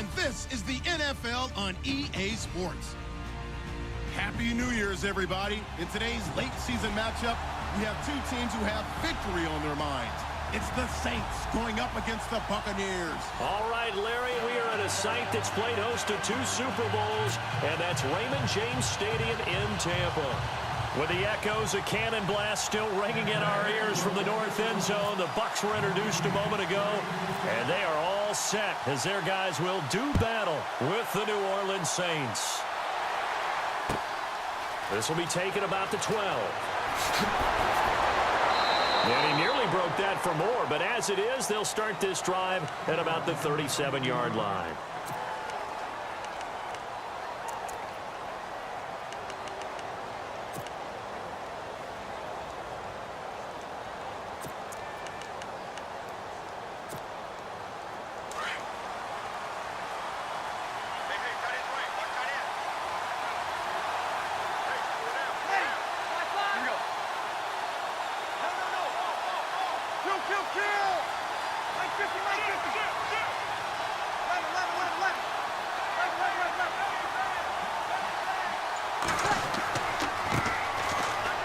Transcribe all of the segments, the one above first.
and this is the NFL on EA Sports. Happy New Year's, everybody. In today's late season matchup, we have two teams who have victory on their minds. It's the Saints going up against the Buccaneers. All right, Larry, we are at a site that's played host to 2 Super Bowls, and that's Raymond James Stadium in Tampa. With the echoes of cannon blast still ringing in our ears from the north end zone, the Bucs were introduced a moment ago, and they are all set as their guys will do battle with the New Orleans Saints. This will be taken about the 12. And he nearly broke that for more, but as it is, they'll start this drive at about the 37-yard line.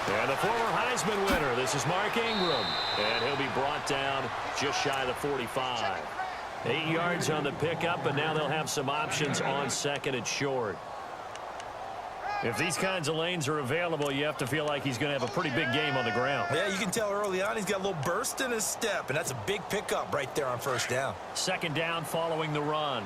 And the former Heisman winner, this is Mark Ingram, and he'll be brought down just shy of the 45. 8 yards on the pickup, and now they'll have some options on second and short. If these kinds of lanes are available, you have to feel like he's going to have a pretty big game on the ground. Yeah, you can tell early on he's got a little burst in his step, and that's a big pickup right there on first down. Second down following the run.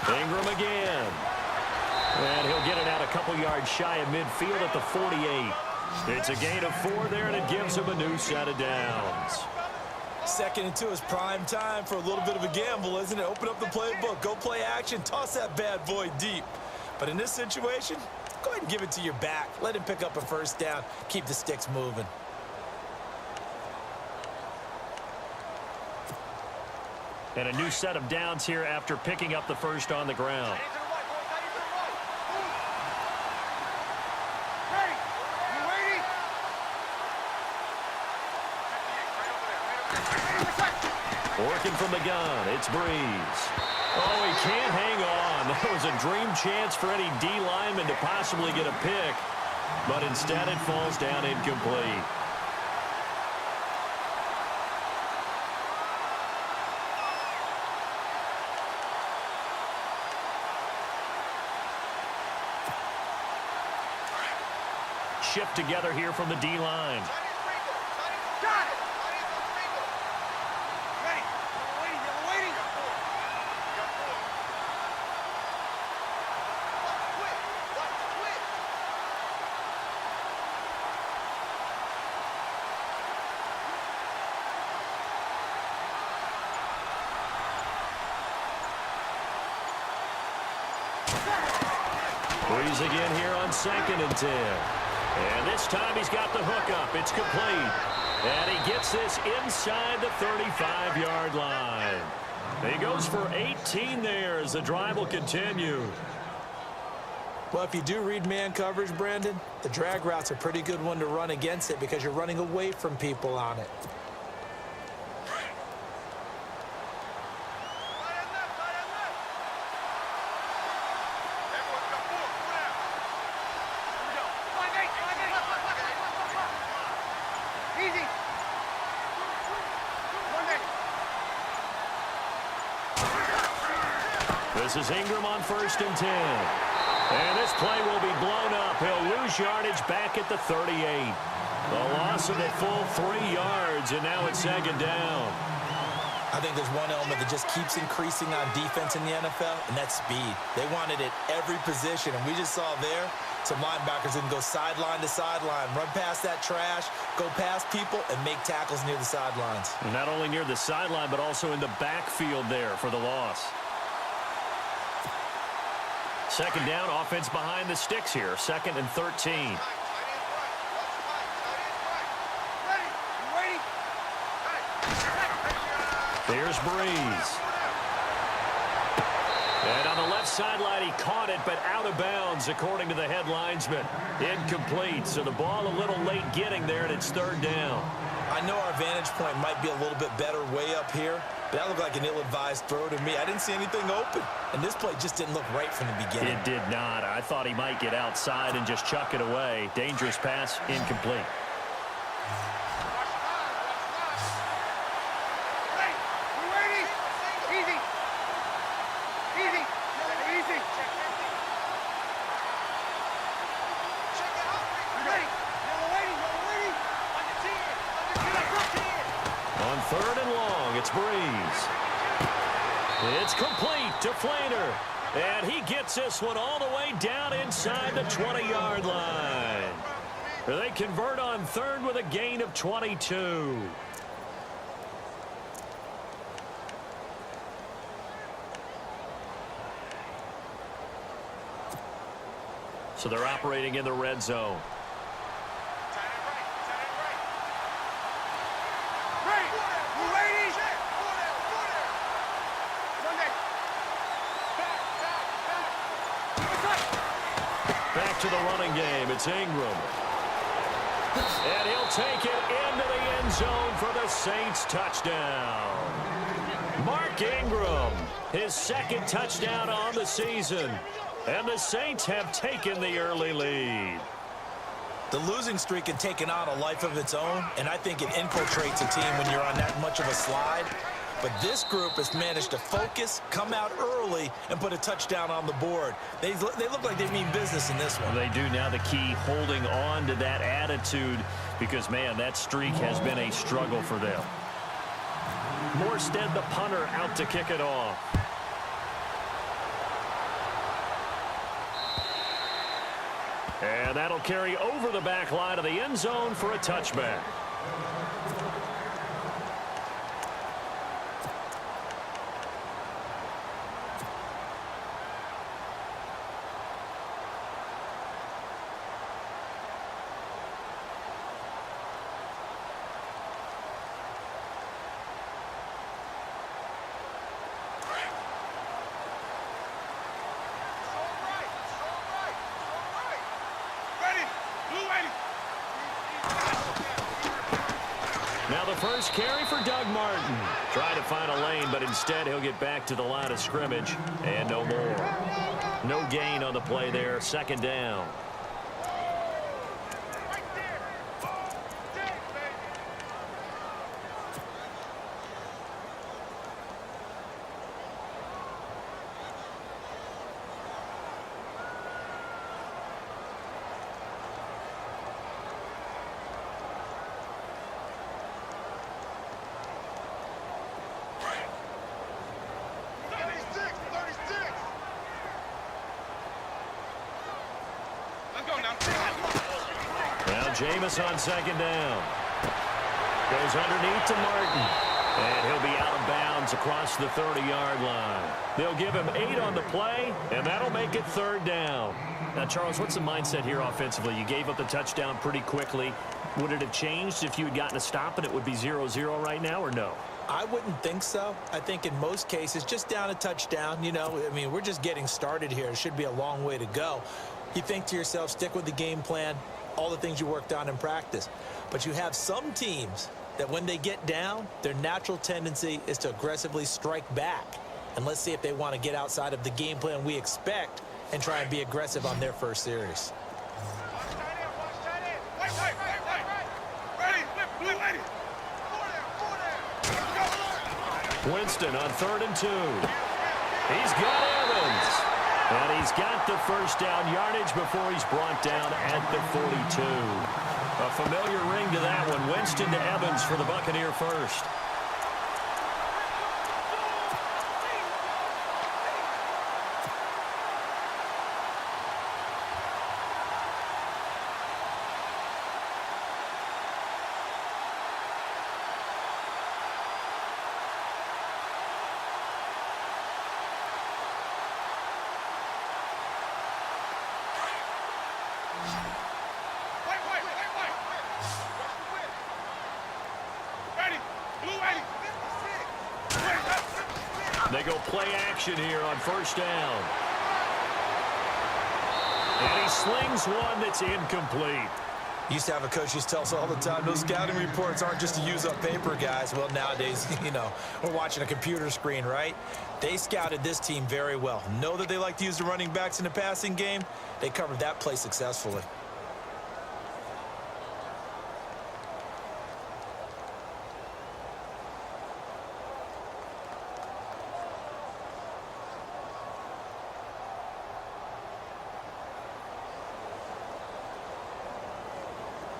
Ingram again. And he'll get it out a couple yards shy of midfield at the 48. It's a gain of 4 there, and it gives him a new set of downs. Second and 2 is prime time for a little bit of a gamble, isn't it? Open up the playbook, go play action, toss that bad boy deep. But in this situation, go ahead and give it to your back. Let him pick up a first down. Keep the sticks moving. And a new set of downs here after picking up the first on the ground. Working from the gun, it's Breeze. Oh, he can't hang on. That was a dream chance for any D lineman to possibly get a pick, but instead it falls down incomplete. Shift together here from the D-line. Breeze again here on second and 10. And this time he's got the hookup. It's complete. And he gets this inside the 35-yard line. He goes for 18 there as the drive will continue. Well, if you do read man coverage, Brandon, the drag route's a pretty good one to run against it because you're running away from people on it. This is Ingram on first and 10. And this play will be blown up. He'll lose yardage back at the 38. The loss of a full 3 yards, and now it's second down. I think there's one element that just keeps increasing on defense in the NFL, and that's speed. They want it at every position, and we just saw there some linebackers who can go sideline to sideline, run past that trash, go past people, and make tackles near the sidelines. And not only near the sideline, but also in the backfield there for the loss. Second down, offense behind the sticks here. Second and 13. There's Breeze. And on the left sideline. He caught it, but out of bounds, according to the head linesman. Incomplete, so the ball a little late getting there, and it's third down. I know our vantage point might be a little bit better way up here, but that looked like an ill-advised throw to me. I didn't see anything open, and this play just didn't look right from the beginning. It did not. I thought he might get outside and just chuck it away. Dangerous pass, incomplete. On third and long, it's Breeze. It's complete to Flainer. And he gets this one all the way down inside the 20-yard line. They convert on third with a gain of 22. So they're operating in the red zone. Back to the running game. It's Ingram. And he'll take it into the end zone for the Saints touchdown. Mark Ingram, his second touchdown on the season. And the Saints have taken the early lead. The losing streak had taken on a life of its own, and I think it infiltrates a team when you're on that much of a slide. But this group has managed to focus, come out early, and put a touchdown on the board. They look like they mean business in this one. They do. Now the key, holding on to that attitude, because, man, that streak has been a struggle for them. Morstead, the punter, out to kick it off. And that'll carry over the back line of the end zone for a touchback. Now the first carry for Doug Martin. Trying to find a lane, but instead he'll get back to the line of scrimmage. And no more. No gain on the play there. Second down. Now Jameis on second down. Goes underneath to Martin. And he'll be out of bounds across the 30-yard line. They'll give him 8 on the play, and that'll make it third down. Now, Charles, what's the mindset here offensively? You gave up the touchdown pretty quickly. Would it have changed if you had gotten a stop and it would be 0-0 right now, or no? I wouldn't think so. I think in most cases, just down a touchdown, you know, I mean, we're just getting started here. It should be a long way to go. You think to yourself, stick with the game plan, all the things you worked on in practice. But you have some teams that when they get down, their natural tendency is to aggressively strike back. And let's see if they want to get outside of the game plan we expect and try and be aggressive on their first series. Winston on 3rd and 2. He's got Evans. And he's got the first down yardage before he's brought down at the 42. A familiar ring to that one. Winston to Evans for the Buccaneer first. They go play action here on first down. he slings one that's incomplete. Used to have a coach used to tell us all the time, those scouting reports aren't just to use up paper, guys. Well, nowadays, we're watching a computer screen, right? They scouted this team very well. Know that they like to use the running backs in the passing game. They covered that play successfully.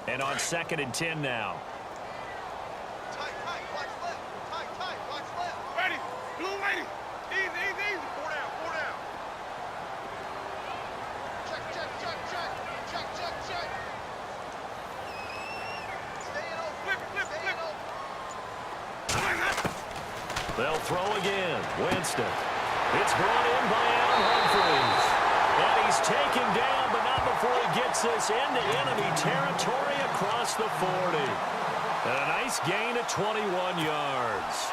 And on 2nd and 10 now. Tight, watch left. Tight, watch left. Ready, blue lady. Easy. 4 down. Check. Stay in open. Flip. They'll throw again. Winston. It's brought in by Allen Humphreys. And he's taken down, but not before he gets this into enemy territory across the 40. And a nice gain of 21 yards.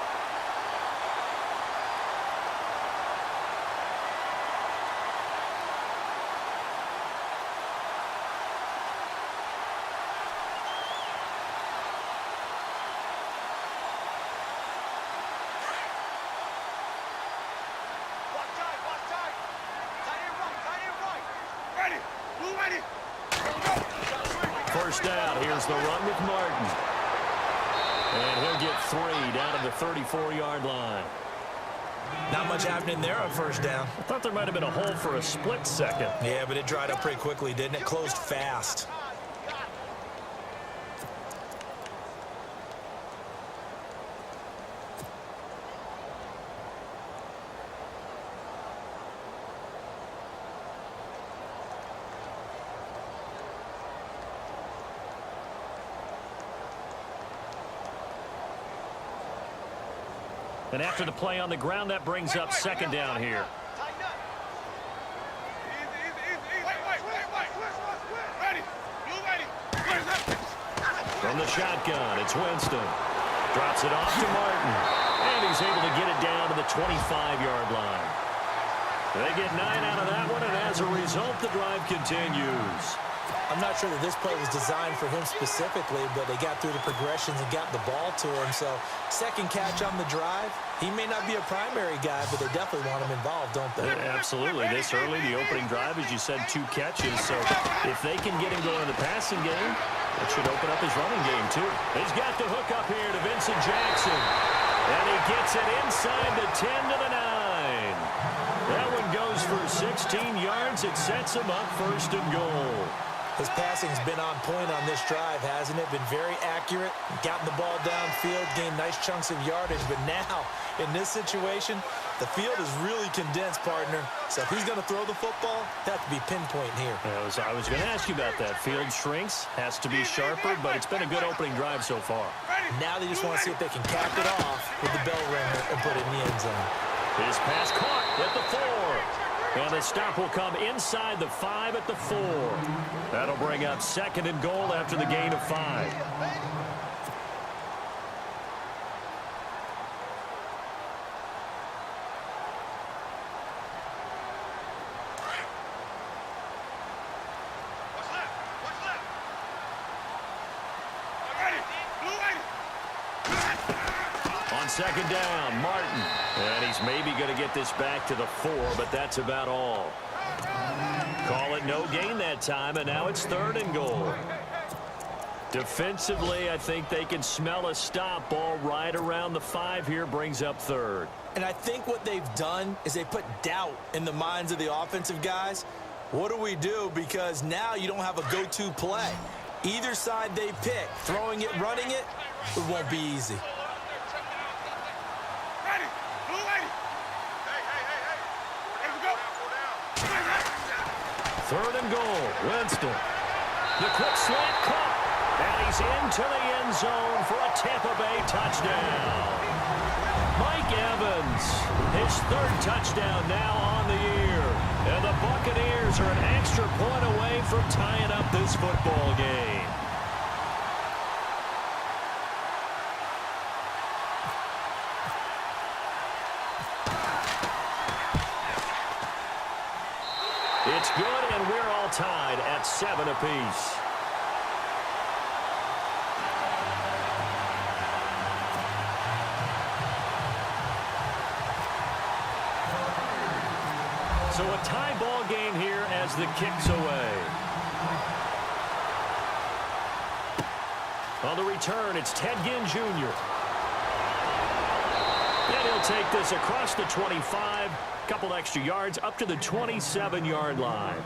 First down, here's the run with Martin. And he'll get 3 down to the 34-yard line. Not much happening there on first down. I thought there might have been a hole for a split second. Yeah, but it dried up pretty quickly, didn't it? Closed fast. And after the play on the ground, that brings up 2nd down here. From the shotgun, it's Winston. Drops it off to Martin. And he's able to get it down to the 25-yard line. They get 9 out of that one, and as a result, the drive continues. I'm not sure that this play was designed for him specifically, but they got through the progressions and got the ball to him. So, second catch on the drive. He may not be a primary guy, but they definitely want him involved, don't they? Yeah, absolutely. This early, the opening drive, as you said, 2 catches. So, if they can get him going in the passing game, that should open up his running game, too. He's got the hook up here to Vincent Jackson. And he gets it inside the 10 to the 9. That one goes for 16 yards. It sets him up 1st and goal. His passing's been on point on this drive, hasn't it? Been very accurate, gotten the ball downfield, gained nice chunks of yardage. But now, in this situation, the field is really condensed, partner. So if he's going to throw the football, that have to be pinpoint here. I was going to ask you about that. Field shrinks, has to be sharper, but it's been a good opening drive so far. Now they just want to see if they can cap it off with the bell ringer and put it in the end zone. His pass caught at the 4. And the stop will come inside the 5 at the 4. That'll bring up 2nd and goal after the gain of 5. On 2nd down, Martin. And he's maybe going to get this back to the 4, but that's about all. Call it no gain that time, and now it's 3rd and goal. Defensively, I think they can smell a stop. Ball right around the 5 here, brings up 3rd. And I think what they've done is they put doubt in the minds of the offensive guys. What do we do? Because now you don't have a go-to play. Either side they pick, throwing it, running it, it won't be easy. Third and goal, Winston. The quick slant caught, and he's into the end zone for a Tampa Bay touchdown. Mike Evans, his 3rd touchdown now on the year. And the Buccaneers are an extra point away from tying up this football game. It's good, and we're all tied at 7 apiece. So a tie ball game here as the kick's away. On the return, it's Ted Ginn Jr. And he'll take this across the 25, couple extra yards up to the 27-yard line.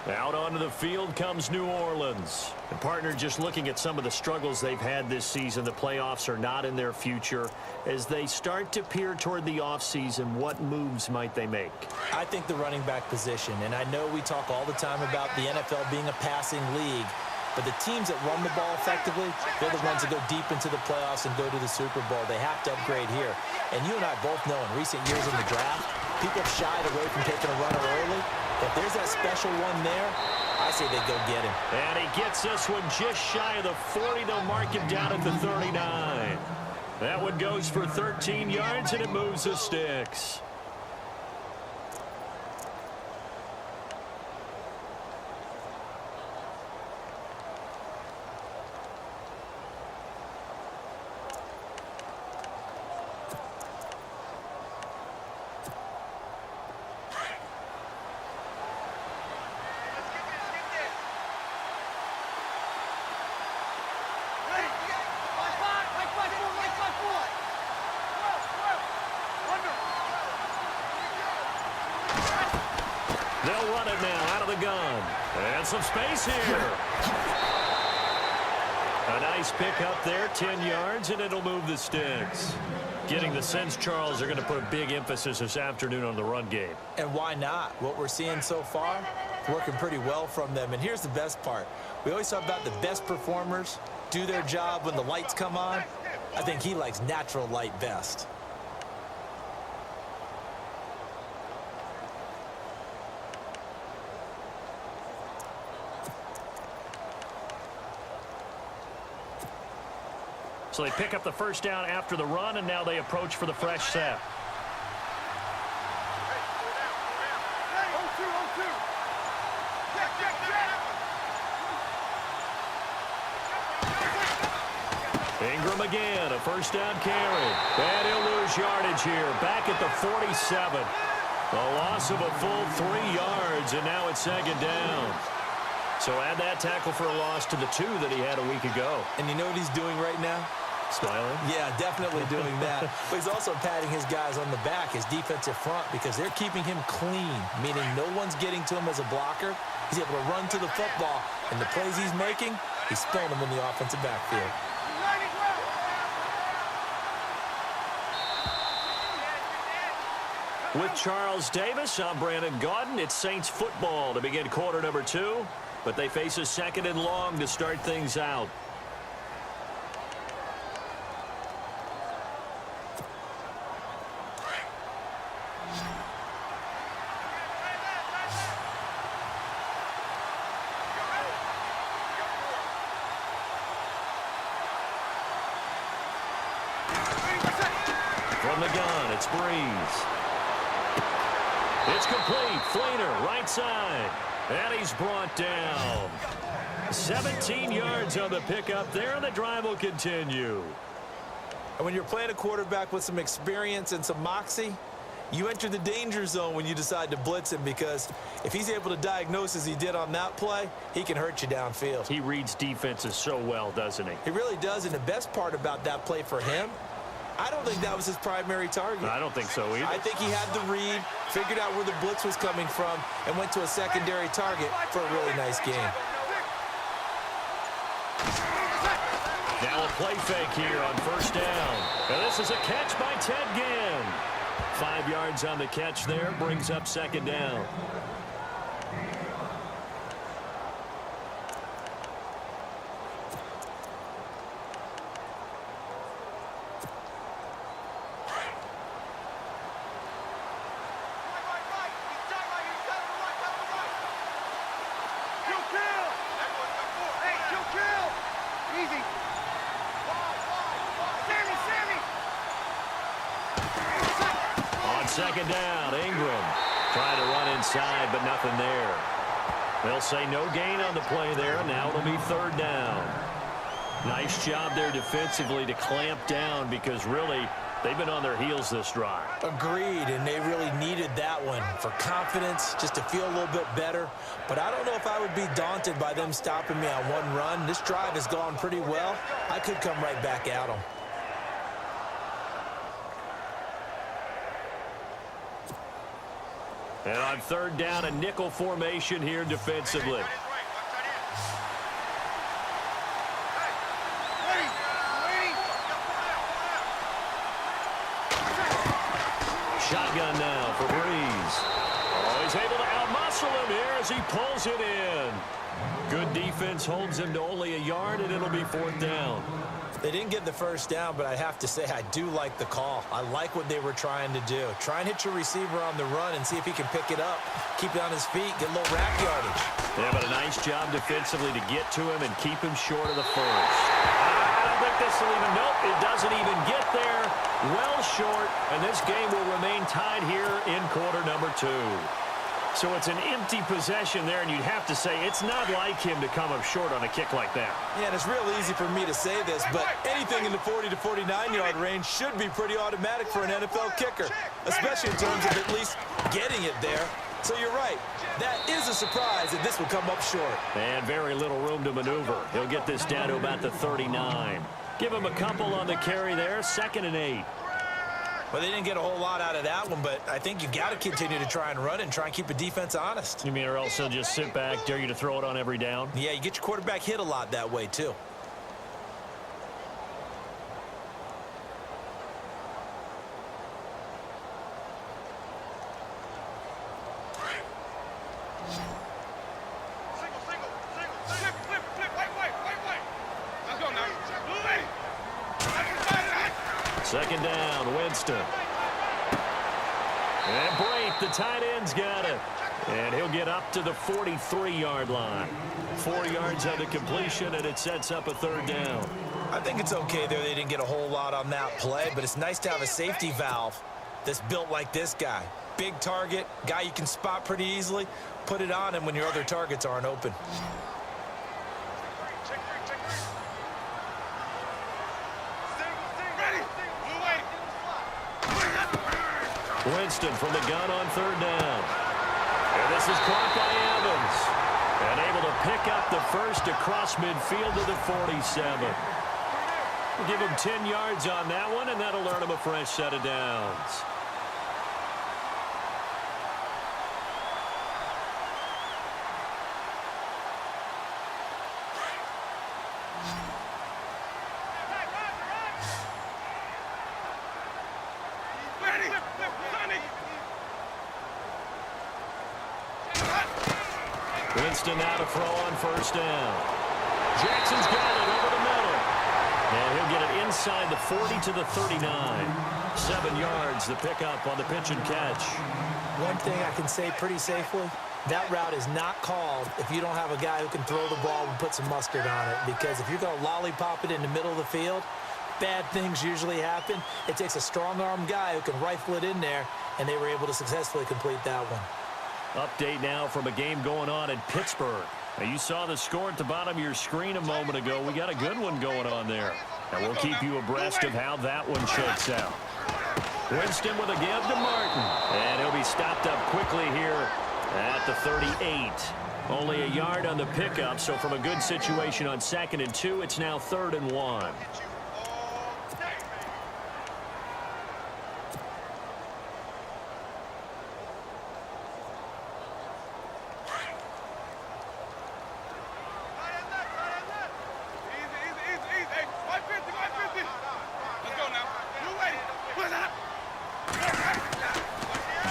Out onto the field comes New Orleans. And partner, just looking at some of the struggles they've had this season, the playoffs are not in their future. As they start to peer toward the offseason, what moves might they make? I think the running back position, and I know we talk all the time about the NFL being a passing league, but the teams that run the ball effectively, they're the ones that go deep into the playoffs and go to the Super Bowl. They have to upgrade here. And you and I both know in recent years in the draft, people have shied away from taking a runner early. If there's that special one there, I say they go get him. And he gets this one just shy of the 40. They'll mark him down at the 39. That one goes for 13 yards, and it moves the sticks. They'll run it now out of the gun. And some space here. A nice pickup there, 10 yards, and it'll move the sticks. Getting the sense, Charles, they're going to put a big emphasis this afternoon on the run game. And why not? What we're seeing so far, working pretty well from them. And here's the best part. We always talk about the best performers do their job when the lights come on. I think he likes natural light best. So they pick up the first down after the run, and now they approach for the fresh set. Ingram again, a first down carry. And he'll lose yardage here, back at the 47. A loss of a full 3 yards, and now it's second down. So add that tackle for a loss to the 2 that he had a week ago. And you know what he's doing right now? Smiling? Yeah, definitely doing that. But he's also patting his guys on the back, his defensive front, because they're keeping him clean, meaning no one's getting to him as a blocker. He's able to run to the football, and the plays he's making, he's spilling them in the offensive backfield. With Charles Davis, I'm Brandon Gaudin. It's Saints football to begin quarter number 2, but they face a second and long to start things out. From the gun, it's Breeze. It's complete. Fleener, right side. And he's brought down. 17 yards on the pickup there, and the drive will continue. And when you're playing a quarterback with some experience and some moxie, you enter the danger zone when you decide to blitz him, because if he's able to diagnose as he did on that play, he can hurt you downfield. He reads defenses so well, doesn't he? He really does, and the best part about that play for him, I don't think that was his primary target. I don't think so either. I think he had the read, figured out where the blitz was coming from, and went to a secondary target for a really nice game. Now a play fake here on first down. And this is a catch by Ted Ginn. 5 yards on the catch there, brings up second down. Second down, Ingram trying to run inside, but nothing there. They'll say no gain on the play there, and now it'll be third down. Nice job there defensively to clamp down because really they've been on their heels this drive. Agreed, and they really needed that one for confidence, just to feel a little bit better. But I don't know if I would be daunted by them stopping me on one run. This drive has gone pretty well. I could come right back at them. And on third down, a nickel formation here defensively. Shotgun now for Breeze. Oh, he's able to outmuscle him here as he pulls it in. Good defense holds him to only a yard, and it'll be fourth down. They didn't get the first down, but I have to say I do like the call. I like what they were trying to do. Try and hit your receiver on the run and see if he can pick it up. Keep it on his feet, get a little rack yardage. Yeah, but a nice job defensively to get to him and keep him short of the first. I don't think this will even, nope, it doesn't even get there. Well short, and this game will remain tied here in quarter number 2. So it's an empty possession there, and you'd have to say it's not like him to come up short on a kick like that. Yeah, and it's real easy for me to say this, but anything in the 40 to 49-yard range should be pretty automatic for an NFL kicker, especially in terms of at least getting it there. So you're right. That is a surprise that this will come up short. And very little room to maneuver. He'll get this down to about the 39. Give him a couple on the carry there, 2nd and 8. Well, they didn't get a whole lot out of that one, but I think you've got to continue to try and run and try and keep the defense honest. You mean or else he'll just sit back, dare you to throw it on every down? Yeah, you get your quarterback hit a lot that way, too. Second down, Winston. And Brate, the tight end's got it. And he'll get up to the 43-yard line. 4 yards on the completion, and it sets up a third down. I think it's okay there. They didn't get a whole lot on that play, but it's nice to have a safety valve that's built like this guy. Big target, guy you can spot pretty easily. Put it on him when your other targets aren't open. Winston from the gun on third down. And this is caught by Evans. And able to pick up the first across midfield to the 47. We'll give him 10 yards on that one, and that'll earn him a fresh set of downs. Winston now to throw on first down. Jackson's got it over the middle. And he'll get it inside the 40 to the 39. 7 yards the pickup on the pitch and catch. One thing I can say pretty safely, that route is not called if you don't have a guy who can throw the ball and put some mustard on it. Because if you're going to lollipop it in the middle of the field, bad things usually happen. It takes a strong-armed guy who can rifle it in there, and they were able to successfully complete that one. Update now from a game going on in Pittsburgh. Now, you saw the score at the bottom of your screen a moment ago. We got a good one going on there. And we'll keep you abreast of how that one shakes out. Winston with a give to Martin. And he'll be stopped up quickly here at the 38. Only a yard on the pickup, so from a good situation on 2nd and 2, it's now 3rd and 1.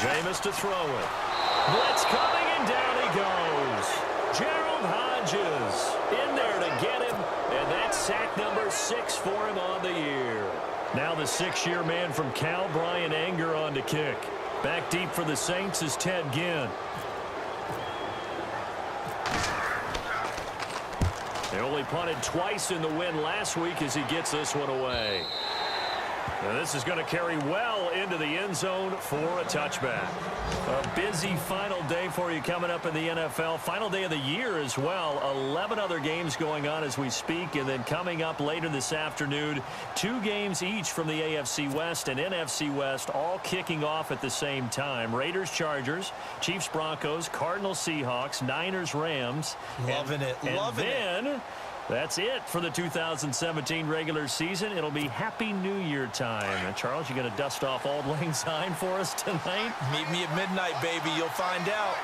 Jameis to throw it. Blitz coming, and down he goes. Gerald Hodges in there to get him, and that's sack number 6 for him on the year. Now the 6-year man from Cal, Brian Anger, on to kick. Back deep for the Saints is Ted Ginn. They only punted twice in the win last week as he gets this one away. Now this is going to carry well into the end zone for a touchback. A busy final day for you coming up in the NFL. Final day of the year as well. 11 other games going on as we speak. And then coming up later this afternoon, 2 games each from the AFC West and NFC West, all kicking off at the same time. Raiders, Chargers, Chiefs, Broncos, Cardinals, Seahawks, Niners, Rams. Loving it. That's it for the 2017 regular season. It'll be Happy New Year time. And Charles, you going to dust off Auld Lang Syne for us tonight? Meet me at midnight, baby. You'll find out.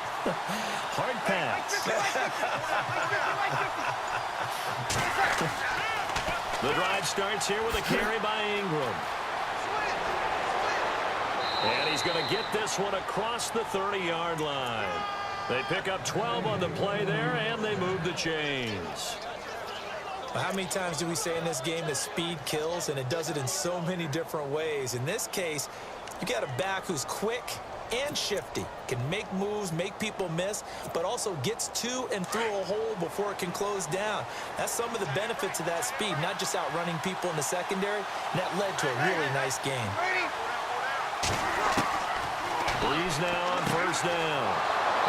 Hard pass. The drive starts here with a carry by Ingram. And he's going to get this one across the 30-yard line. They pick up 12 on the play there, and they move the chains. How many times do we say in this game that speed kills, and it does it in so many different ways? In this case, you got a back who's quick and shifty, can make moves, make people miss, but also gets to and through a hole before it can close down. That's some of the benefits of that speed, not just outrunning people in the secondary, and that led to a really nice game. Breeze now on first down.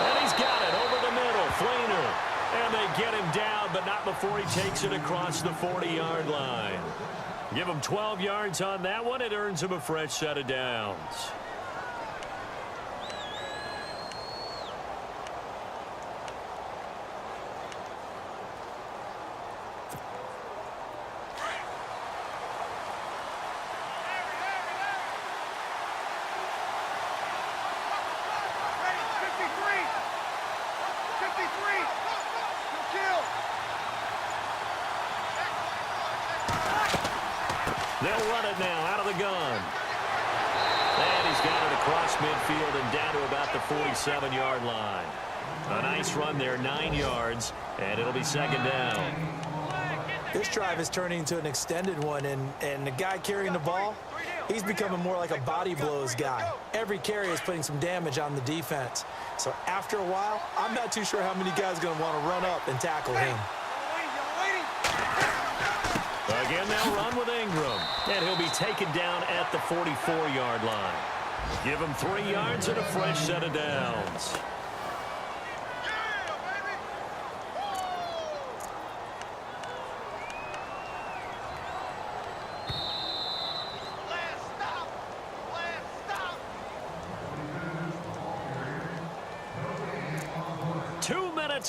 And he's got it over the middle. Fleener. And they get him down, but not before he takes it across the 40-yard line. Give him 12 yards on that one. It earns him a fresh set of downs. They'll run it now out of the gun. And he's got it across midfield and down to about the 47-yard line. A nice run there, 9 yards, and it'll be second down. This drive is turning into an extended one, and the guy carrying the ball, he's becoming more like a body blows guy. Every carry is putting some damage on the defense. So after a while, I'm not too sure how many guys are going to want to run up and tackle him. Again, they'll run with Ingram, and he'll be taken down at the 44-yard line. Give him 3 yards and a fresh set of downs.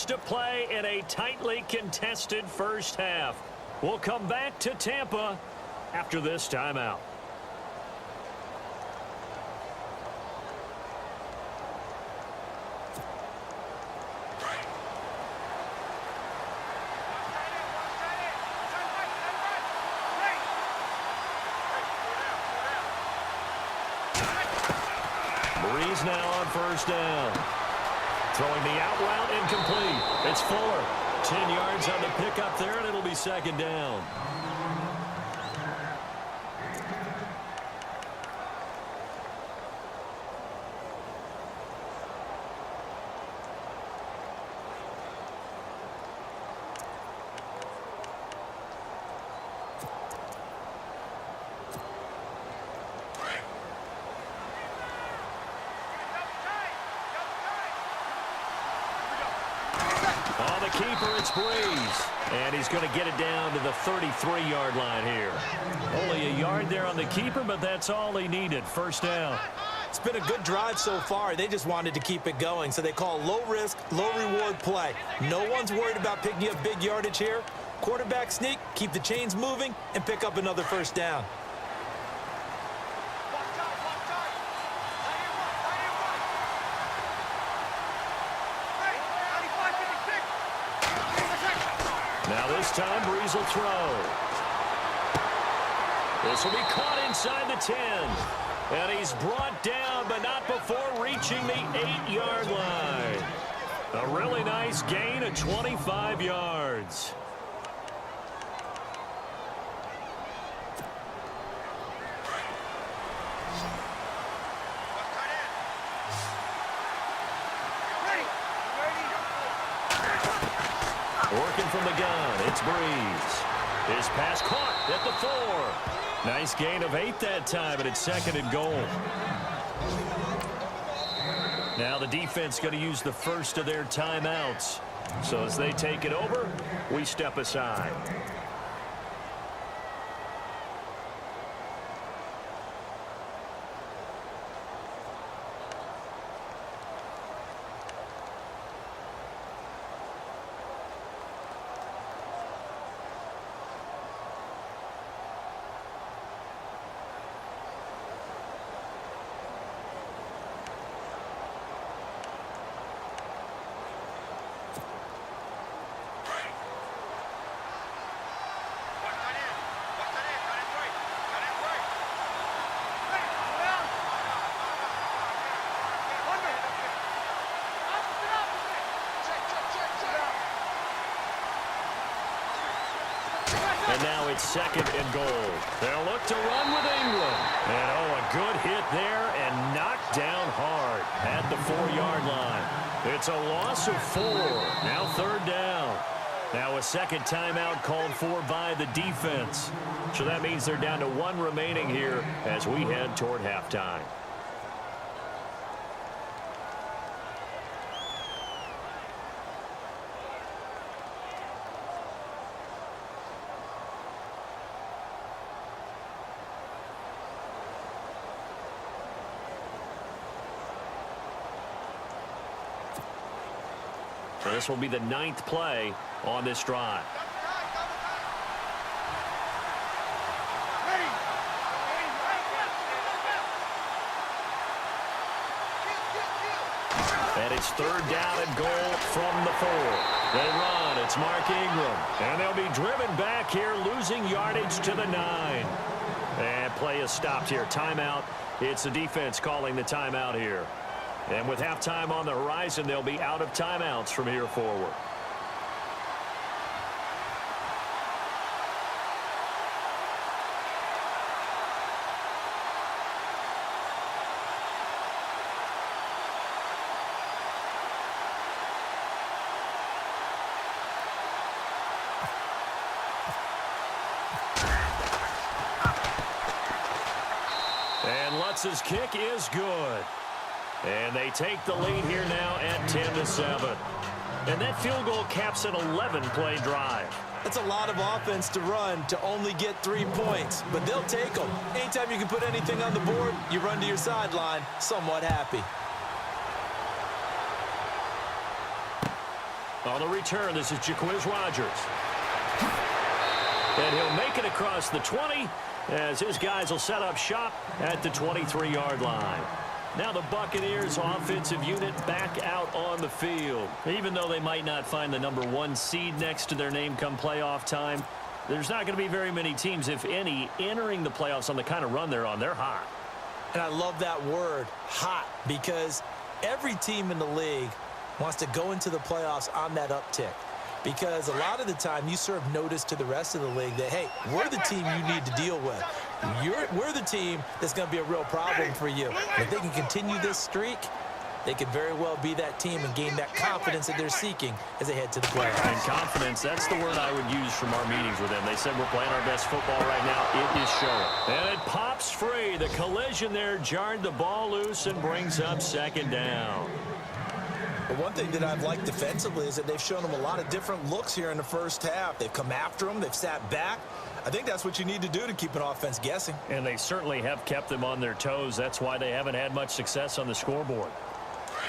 To play in a tightly contested first half. We'll come back to Tampa after this timeout. Breeze now on first down. Throwing the out route, incomplete. It's Fuller. 10 yards on the pickup there, and it'll be second down. On the keeper, it's Breeze. And he's going to get it down to the 33-yard line here. Only a yard there on the keeper, but that's all he needed. First down. It's been a good drive so far. They just wanted to keep it going, so they call low-risk, low-reward play. No one's worried about picking up big yardage here. Quarterback sneak, keep the chains moving, and pick up another first down. Now this time, Breeze will throw. This will be caught inside the 10. And he's brought down, but not before reaching the 8-yard line. A really nice gain of 25 yards. Working from the gun, it's Breeze. His pass caught at the 4. Nice gain of 8 that time, and it's 2nd and goal. Now the defense going to use the first of their timeouts. So as they take it over, we step aside. And now it's 2nd and goal. They'll look to run with England. And, oh, a good hit there and knocked down hard at the 4-yard line. It's a loss of 4. Now 3rd down. Now a second timeout called for by the defense. So that means they're down to 1 remaining here as we head toward halftime. So this will be the 9th play on this drive. And it's 3rd down and goal from the 4. They run. It's Mark Ingram. And they'll be driven back here, losing yardage to the 9. And play is stopped here. Timeout. It's the defense calling the timeout here. And with halftime on the horizon, they'll be out of timeouts from here forward. And Lutz's kick is good. And they take the lead here now at 10-7. And that field goal caps an 11-play drive. That's a lot of offense to run to only get 3 points, but they'll take them. Anytime you can put anything on the board, you run to your sideline somewhat happy. On the return, this is Jaquiz Rogers. And he'll make it across the 20 as his guys will set up shop at the 23-yard line. Now the Buccaneers offensive unit back out on the field. Even though they might not find the number 1 seed next to their name come playoff time, there's not going to be very many teams, if any, entering the playoffs on the kind of run they're on. They're hot. And I love that word, hot, because every team in the league wants to go into the playoffs on that uptick. Because a lot of the time you serve notice to the rest of the league that, hey, we're the team you need to deal with. We're the team that's going to be a real problem for you. And if they can continue this streak, they could very well be that team and gain that confidence that they're seeking as they head to the playoffs. And confidence, that's the word I would use from our meetings with them. They said we're playing our best football right now. It is showing. And it pops free. The collision there jarred the ball loose and brings up 2nd down. But one thing that I've liked defensively is that they've shown them a lot of different looks here in the first half. They've come after them. They've sat back. I think that's what you need to do to keep an offense guessing. And they certainly have kept them on their toes. That's why they haven't had much success on the scoreboard.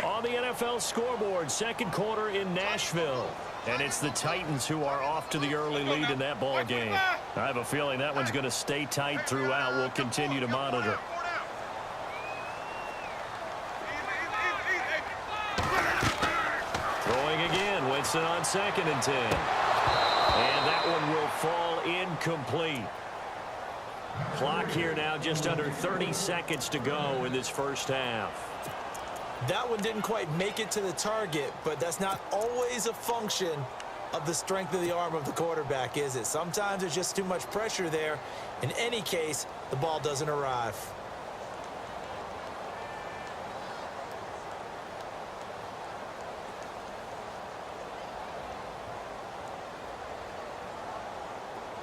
On the NFL scoreboard, 2nd quarter in Nashville. And it's the Titans who are off to the early lead in that ball game. I have a feeling that one's going to stay tight throughout. We'll continue to monitor. Throwing again, Winston on 2nd and 10. And that one will fall incomplete. Clock here now just under 30 seconds to go in this first half. That one didn't quite make it to the target, but that's not always a function of the strength of the arm of the quarterback, is it? Sometimes there's just too much pressure there. In any case, the ball doesn't arrive.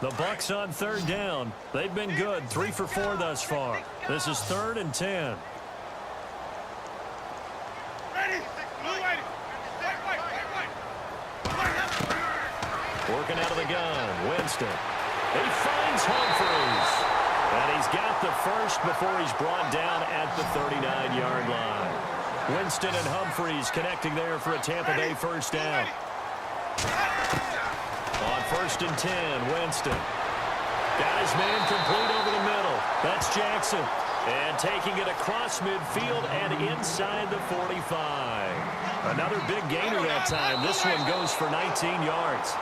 The Bucs on third down. They've been good, 3 for 4 thus far. This is 3rd and 10. Working out of the gun, Winston. He finds Humphries. And he's got the first before he's brought down at the 39-yard line. Winston and Humphries connecting there for a Tampa Bay first down. On 1st and 10, Winston. Got his man complete over the middle. That's Jackson. And taking it across midfield and inside the 45. Another big gainer that time. This one goes for 19 yards.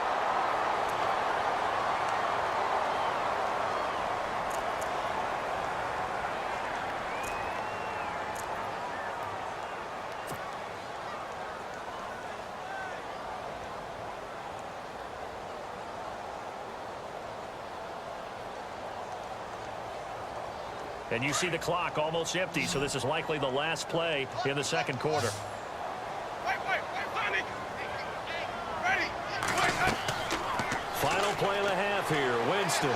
And you see the clock almost empty, so this is likely the last play in the second quarter. Final play of the half here. Winston.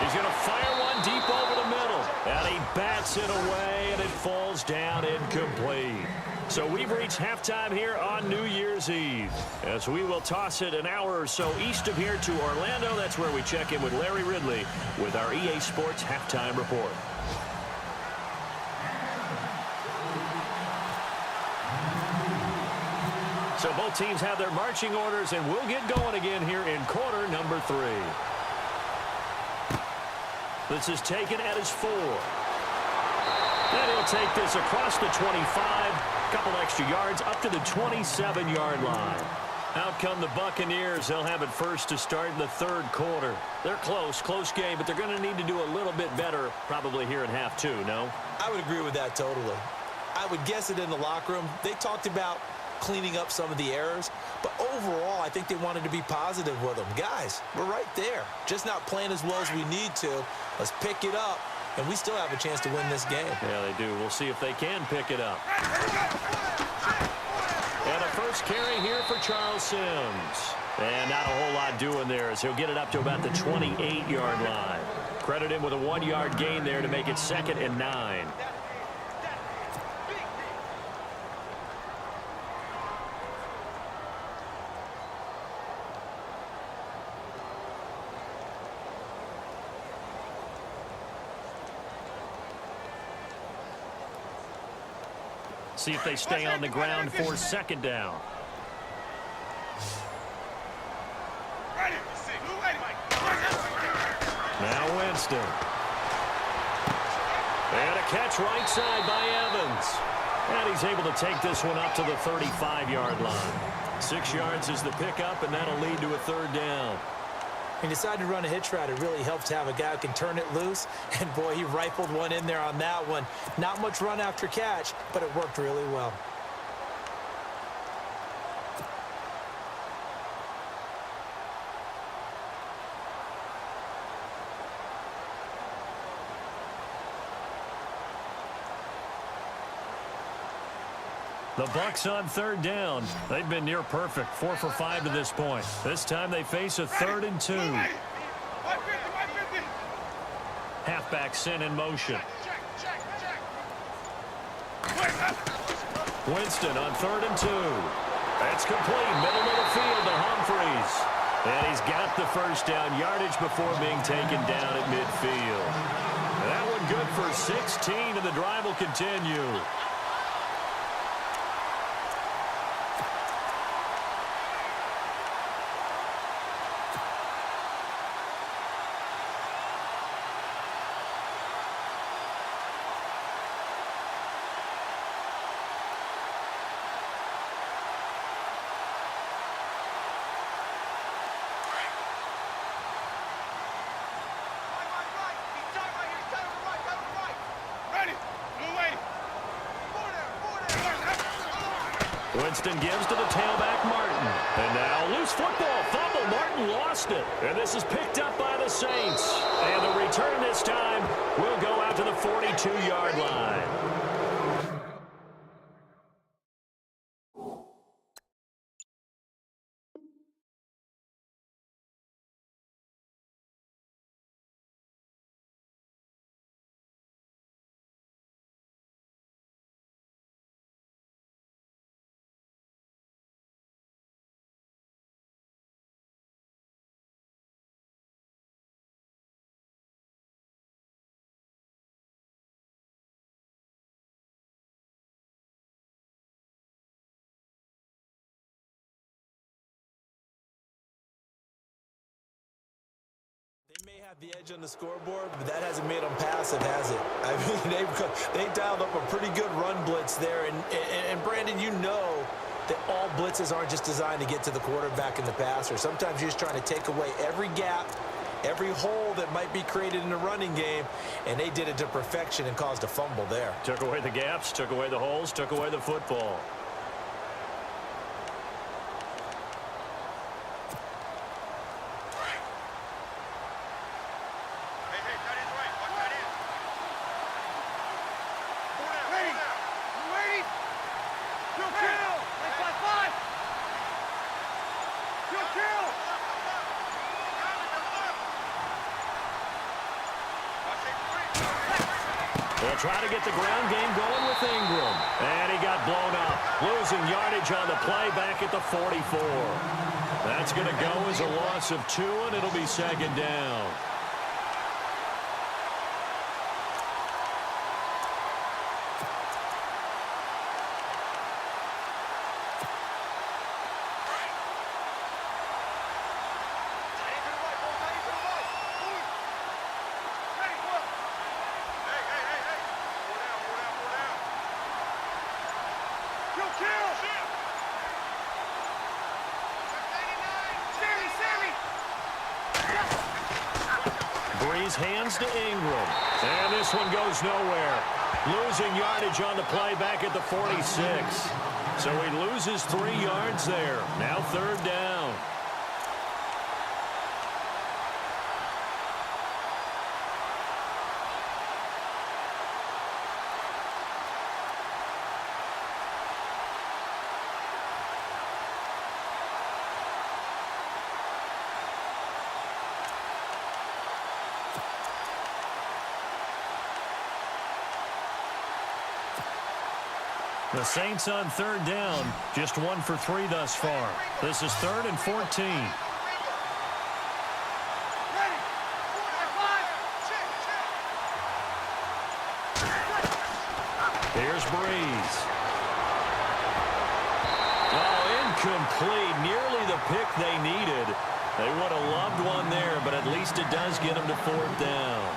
He's going to fire one deep over the middle. And he bats it away, and it falls down incomplete. So we've reached halftime here on New Year's Eve. As we will toss it an hour or so east of here to Orlando. That's where we check in with Larry Ridley with our EA Sports Halftime Report. So both teams have their marching orders, and we'll get going again here in quarter number 3. This is taken at his 4. And he'll take this across the 25, couple extra yards up to the 27-yard line. Out come the Buccaneers. They'll have it first to start in the third quarter. They're close game, but they're going to need to do a little bit better probably here in half 2, no? I would agree with that totally. I would guess it in the locker room. They talked about cleaning up some of the errors, but overall I think they wanted to be positive with them. Guys, we're right there, just not playing as well as we need to. Let's pick it up, and we still have a chance to win this game. Yeah, they do. We'll see if they can pick it up. And a first carry here for Charles Sims. And not a whole lot doing there as he'll get it up to about the 28-yard line. Credit him with a 1-yard gain there to make it 2nd and 9. See if they stay on the ground for 2nd down. Now Winston. And a catch right side by Evans. And he's able to take this one up to the 35-yard line. 6 yards is the pickup, and that'll lead to a 3rd down. He decided to run a hitch route. It really helps to have a guy who can turn it loose. And, boy, he rifled one in there on that one. Not much run after catch, but it worked really well. The Bucs on 3rd down. They've been near perfect, 4 for 5 to this point. This time they face a 3rd and 2. Halfback sent in motion. Winston on 3rd and 2. That's complete, middle of the field to Humphries. And he's got the first down yardage before being taken down at midfield. That one good for 16, and the drive will continue. Winston gives to the tailback, Martin. And now loose football, fumble. Martin lost it. And this is picked up by the Saints. And the return this time will go out to the 42-yard line. may have the edge on the scoreboard, but that hasn't made them passive, has it? I mean, they dialed up a pretty good run blitz there. And Brandon, you know that all blitzes aren't just designed to get to the quarterback and the passer. Sometimes you're just trying to take away every gap, every hole that might be created in the running game, and they did it to perfection and caused a fumble there. Took away the gaps, took away the holes, took away the football. They'll try to get the ground game going with Ingram. And he got blown up. Losing yardage on the play back at the 44. That's going to go as a loss of 2, and it'll be second down. Hands to Ingram. And this one goes nowhere. Losing yardage on the play back at the 46. So he loses 3 yards there. Now third down. The Saints on third down, just 1 for 3 thus far. This is 3rd and 14. Here's Breeze. Oh, incomplete. Nearly the pick they needed. They would have loved one there, but at least it does get them to 4th down.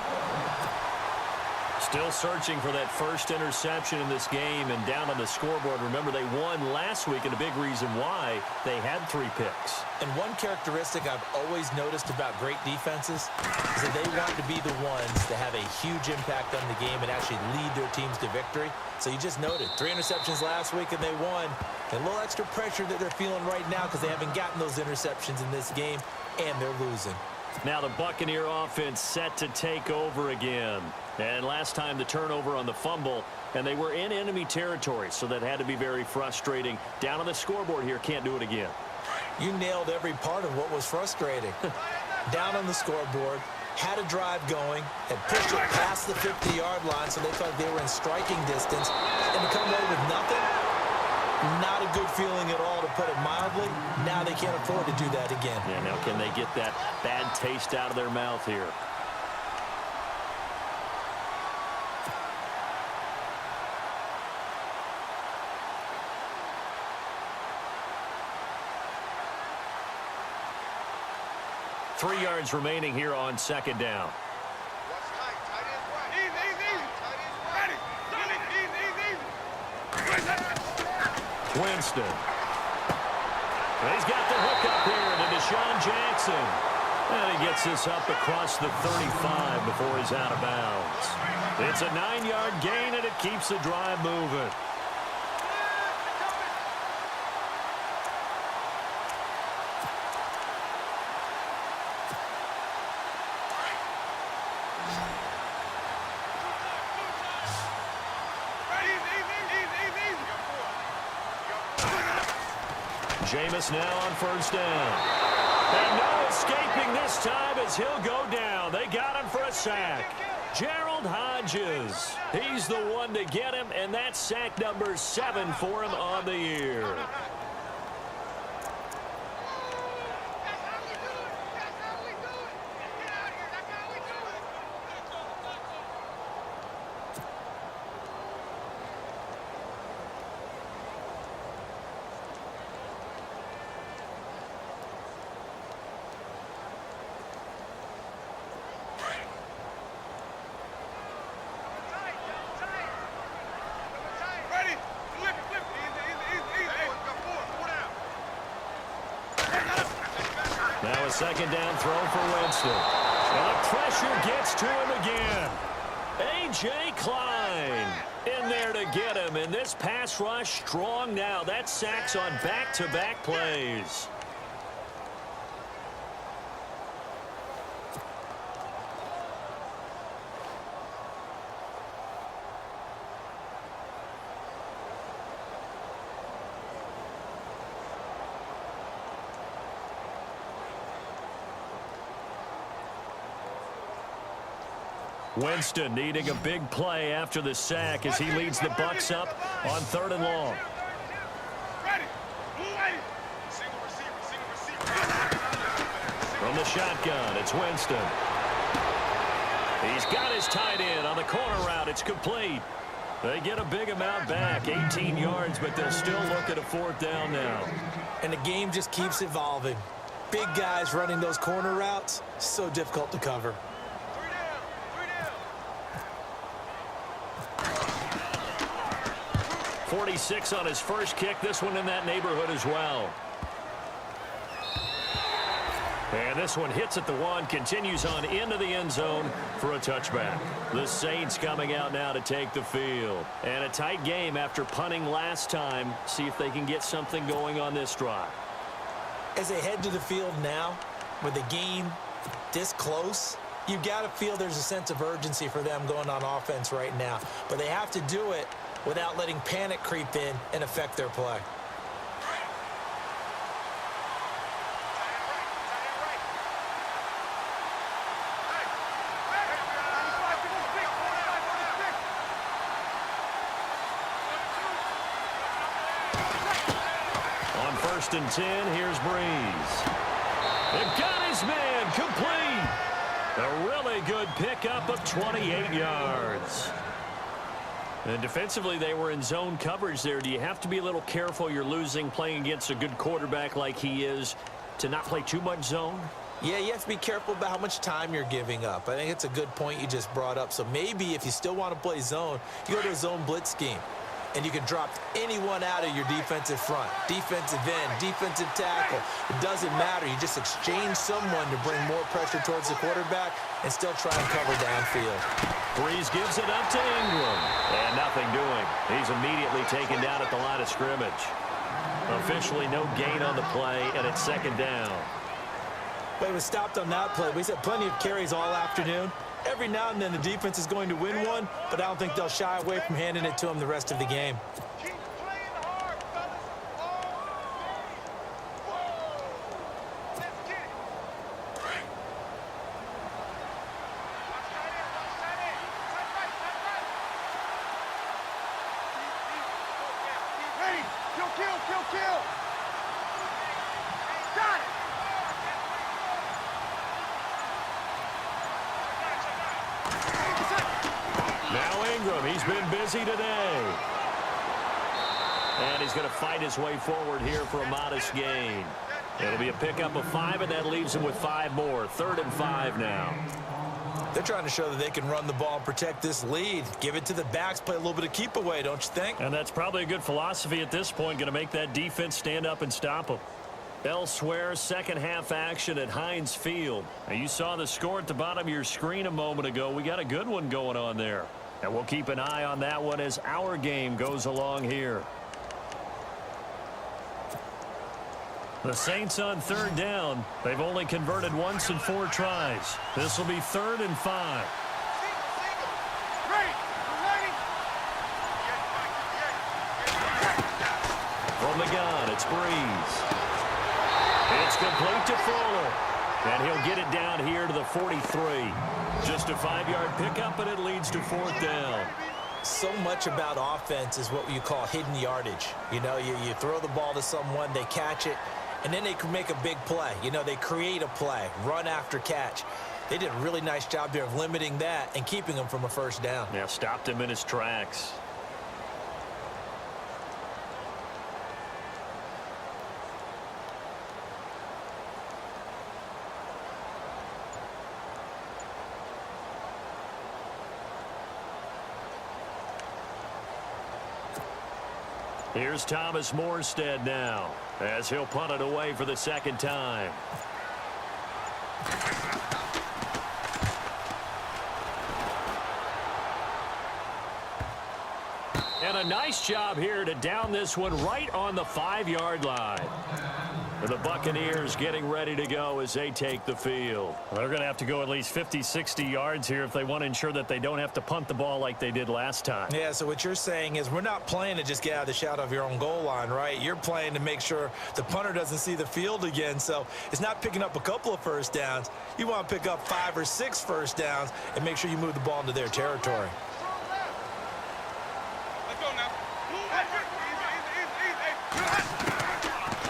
Still searching for that first interception in this game and down on the scoreboard. Remember, they won last week, and a big reason why they had 3 picks. And one characteristic I've always noticed about great defenses is that they want to be the ones that have a huge impact on the game and actually lead their teams to victory. So you just noted 3 interceptions last week, and they won. And a little extra pressure that they're feeling right now because they haven't gotten those interceptions in this game, and they're losing. Now the Buccaneer offense set to take over again. And last time the turnover on the fumble, and they were in enemy territory, so that had to be very frustrating. Down on the scoreboard here, can't do it again. You nailed every part of what was frustrating. Down on the scoreboard, had a drive going, had pushed it past the 50-yard line, so they thought they were in striking distance, and to come away with nothing, not a good feeling at all, to put it mildly. Now they can't afford to do that again. Yeah, now can they get that bad taste out of their mouth here? Three yards remaining here on second down. Winston. He's got the hook up here to Deshaun Jackson. And he gets this up across the 35 before he's out of bounds. It's a 9-yard gain, and it keeps the drive moving. Jameis now on first down. And no escaping this time as he'll go down. They got him for a sack. Gerald Hodges. He's the one to get him, and that's sack number 7 for him on the year. Now a second down throw for Winston. And the pressure gets to him again. A.J. Klein in there to get him. And this pass rush strong now. That's sacks on back-to-back plays. Winston needing a big play after the sack as he leads the Bucs up on 3rd and long. From the shotgun, it's Winston. He's got his tight end on the corner route. It's complete. They get a big amount back, 18 yards, but they'll still look at a 4th down now. And the game just keeps evolving. Big guys running those corner routes, so difficult to cover. 46 on his first kick. This one in that neighborhood as well. And this one hits at the 1, continues on into the end zone for a touchback. The Saints coming out now to take the field. And a tight game after punting last time. See if they can get something going on this drive. As they head to the field now, with the game this close, you've got to feel there's a sense of urgency for them going on offense right now. But they have to do it without letting panic creep in and affect their play. On 1st and 10, here's Breeze. They've got his man complete. A really good pickup of 28 yards. And defensively, they were in zone coverage there. Do you have to be a little careful you're losing playing against a good quarterback like he is to not play too much zone? Yeah, you have to be careful about how much time you're giving up. I think it's a good point you just brought up. So maybe if you still want to play zone, you go to a zone blitz scheme. And you can drop anyone out of your defensive front, defensive end, defensive tackle. It doesn't matter. You just exchange someone to bring more pressure towards the quarterback and still try and cover downfield. Breeze gives it up to Ingram. And nothing doing. He's immediately taken down at the line of scrimmage. Officially no gain on the play, and it's 2nd down. But it was stopped on that play. We had plenty of carries all afternoon. Every now and then the defense is going to win one, but I don't think they'll shy away from handing it to them the rest of the game. Keep playing hard, fellas. Whoa. Let's get it. Watch tight end. Watch tight end. Tight right. Tight right. Keep ready. Kill. Got it. Now Ingram, he's been busy today. And he's going to fight his way forward here for a modest gain. It'll be a pickup of 5, and that leaves him with 5 more. 3rd and 5 now. They're trying to show that they can run the ball and protect this lead. Give it to the backs, play a little bit of keep away, don't you think? And that's probably a good philosophy at this point, going to make that defense stand up and stop them. Elsewhere, second half action at Heinz Field. Now, you saw the score at the bottom of your screen a moment ago. We got a good one going on there. And we'll keep an eye on that one as our game goes along here. The Saints on 3rd down. They've only converted once in 4 tries. This will be 3rd and 5. From the gun, it's Breeze. It's complete to Fuller. And he'll get it down here to the 43. Just a 5-yard pickup, and it leads to 4th down. So much about offense is what you call hidden yardage. You know, you throw the ball to someone, they catch it, and then they can make a big play. You know, they create a play, run after catch. They did a really nice job there of limiting that and keeping him from a 1st down. Yeah, stopped him in his tracks. Here's Thomas Morstead now as he'll punt it away for the 2nd time. And a nice job here to down this one right on the 5-yard line. And the Buccaneers getting ready to go as they take the field. They're going to have to go at least 50, 60 yards here if they want to ensure that they don't have to punt the ball like they did last time. Yeah, so what you're saying is we're not playing to just get out of the shadow of your own goal line, right? You're playing to make sure the punter doesn't see the field again. So it's not picking up a couple of first downs. You want to pick up 5 or 6 first downs and make sure you move the ball into their territory.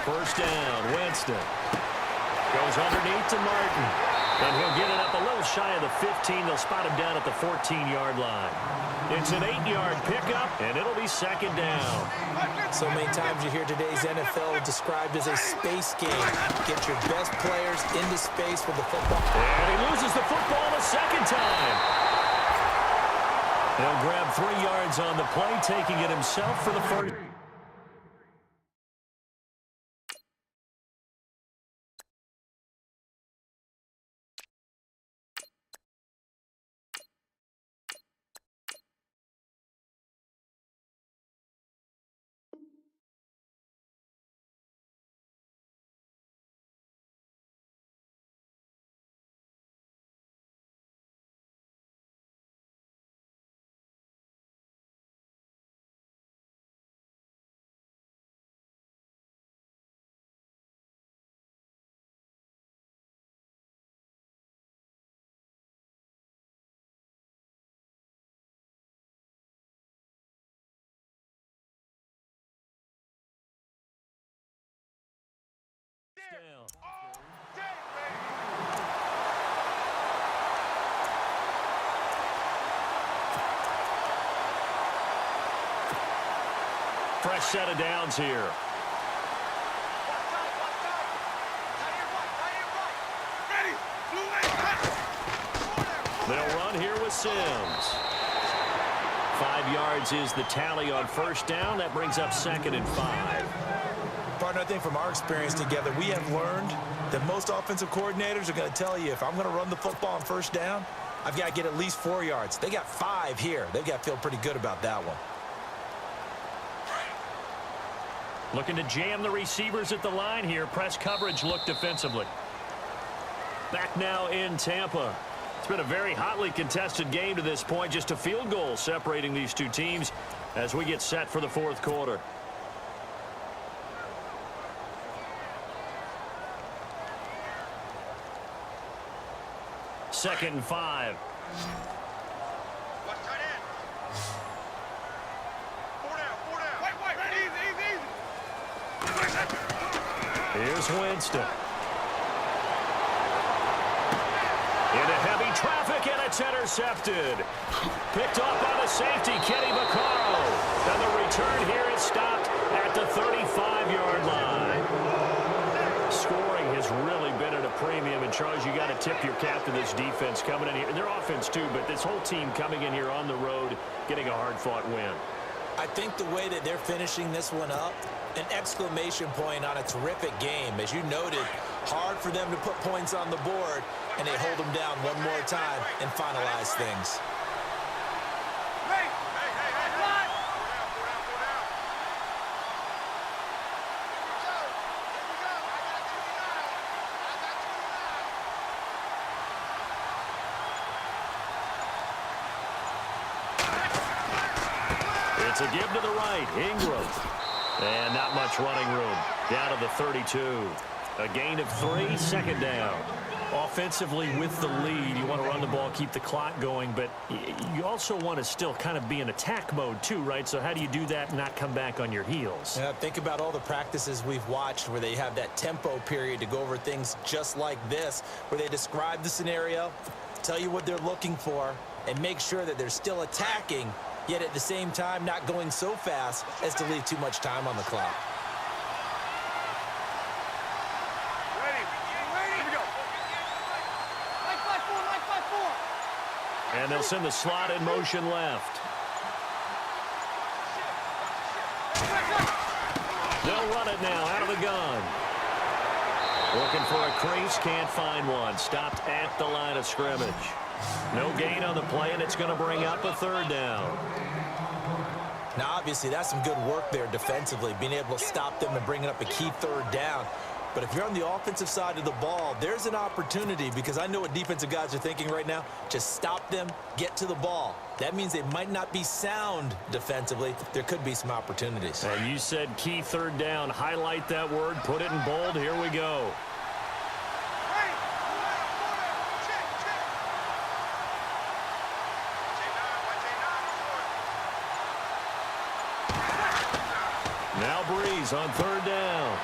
First down, Winston. Goes underneath to Martin. And he'll get it up a little shy of the 15. They'll spot him down at the 14-yard line. It's an 8-yard pickup, and it'll be second down. So many times you hear today's NFL described as a space game. Get your best players into space with the football. And he loses the football a second time. He'll grab 3 yards on the play, taking it himself for the first. Down. Fresh set of downs here. They'll run here with Sims. 5 yards is the tally on first down. That brings up 2nd and 5. Partner, I think from our experience together, we have learned that most offensive coordinators are going to tell you if I'm going to run the football on first down, I've got to get at least 4 yards. They got 5 here. They've got to feel pretty good about that one. Looking to jam the receivers at the line here. Press coverage look defensively. Back now in Tampa. It's been a very hotly contested game to this point. Just a field goal separating these two teams as we get set for the 4th quarter. Second and 5. Watch tight end. 4 down, 4 down. Wait, easy. Here's Winston. Into heavy traffic, and it's intercepted. Picked off by the safety, Kenny Vaccaro. And the return here is stopped at the 35-yard line. Scoring has really been at a premium, and Charles, you got to tip your cap to this defense coming in here. And their offense too, but this whole team coming in here on the road, getting a hard-fought win. I think the way that they're finishing this one up, an exclamation point on a terrific game. As you noted, hard for them to put points on the board, and they hold them down one more time and finalize things. It's a give to the right. Ingram. And not much running room. Down to the 32. A gain of 3, 2nd down. Offensively with the lead, you want to run the ball, keep the clock going, but you also want to still kind of be in attack mode too, right? So how do you do that and not come back on your heels? Yeah, think about all the practices we've watched where they have that tempo period to go over things just like this, where they describe the scenario, tell you what they're looking for, and make sure that they're still attacking, yet at the same time not going so fast as to leave too much time on the clock. And they'll send the slot in motion left. They'll run it now out of the gun. Looking for a crease, can't find one. Stopped at the line of scrimmage. No gain on the play, and it's going to bring up a third down. Now, obviously, that's some good work there defensively, being able to stop them and bringing up a key third down. But if you're on the offensive side of the ball, there's an opportunity, because I know what defensive guys are thinking right now. Just stop them, get to the ball. That means they might not be sound defensively. There could be some opportunities. And you said key third down. Highlight that word, put it in bold. Here we go. Now Breeze on third down.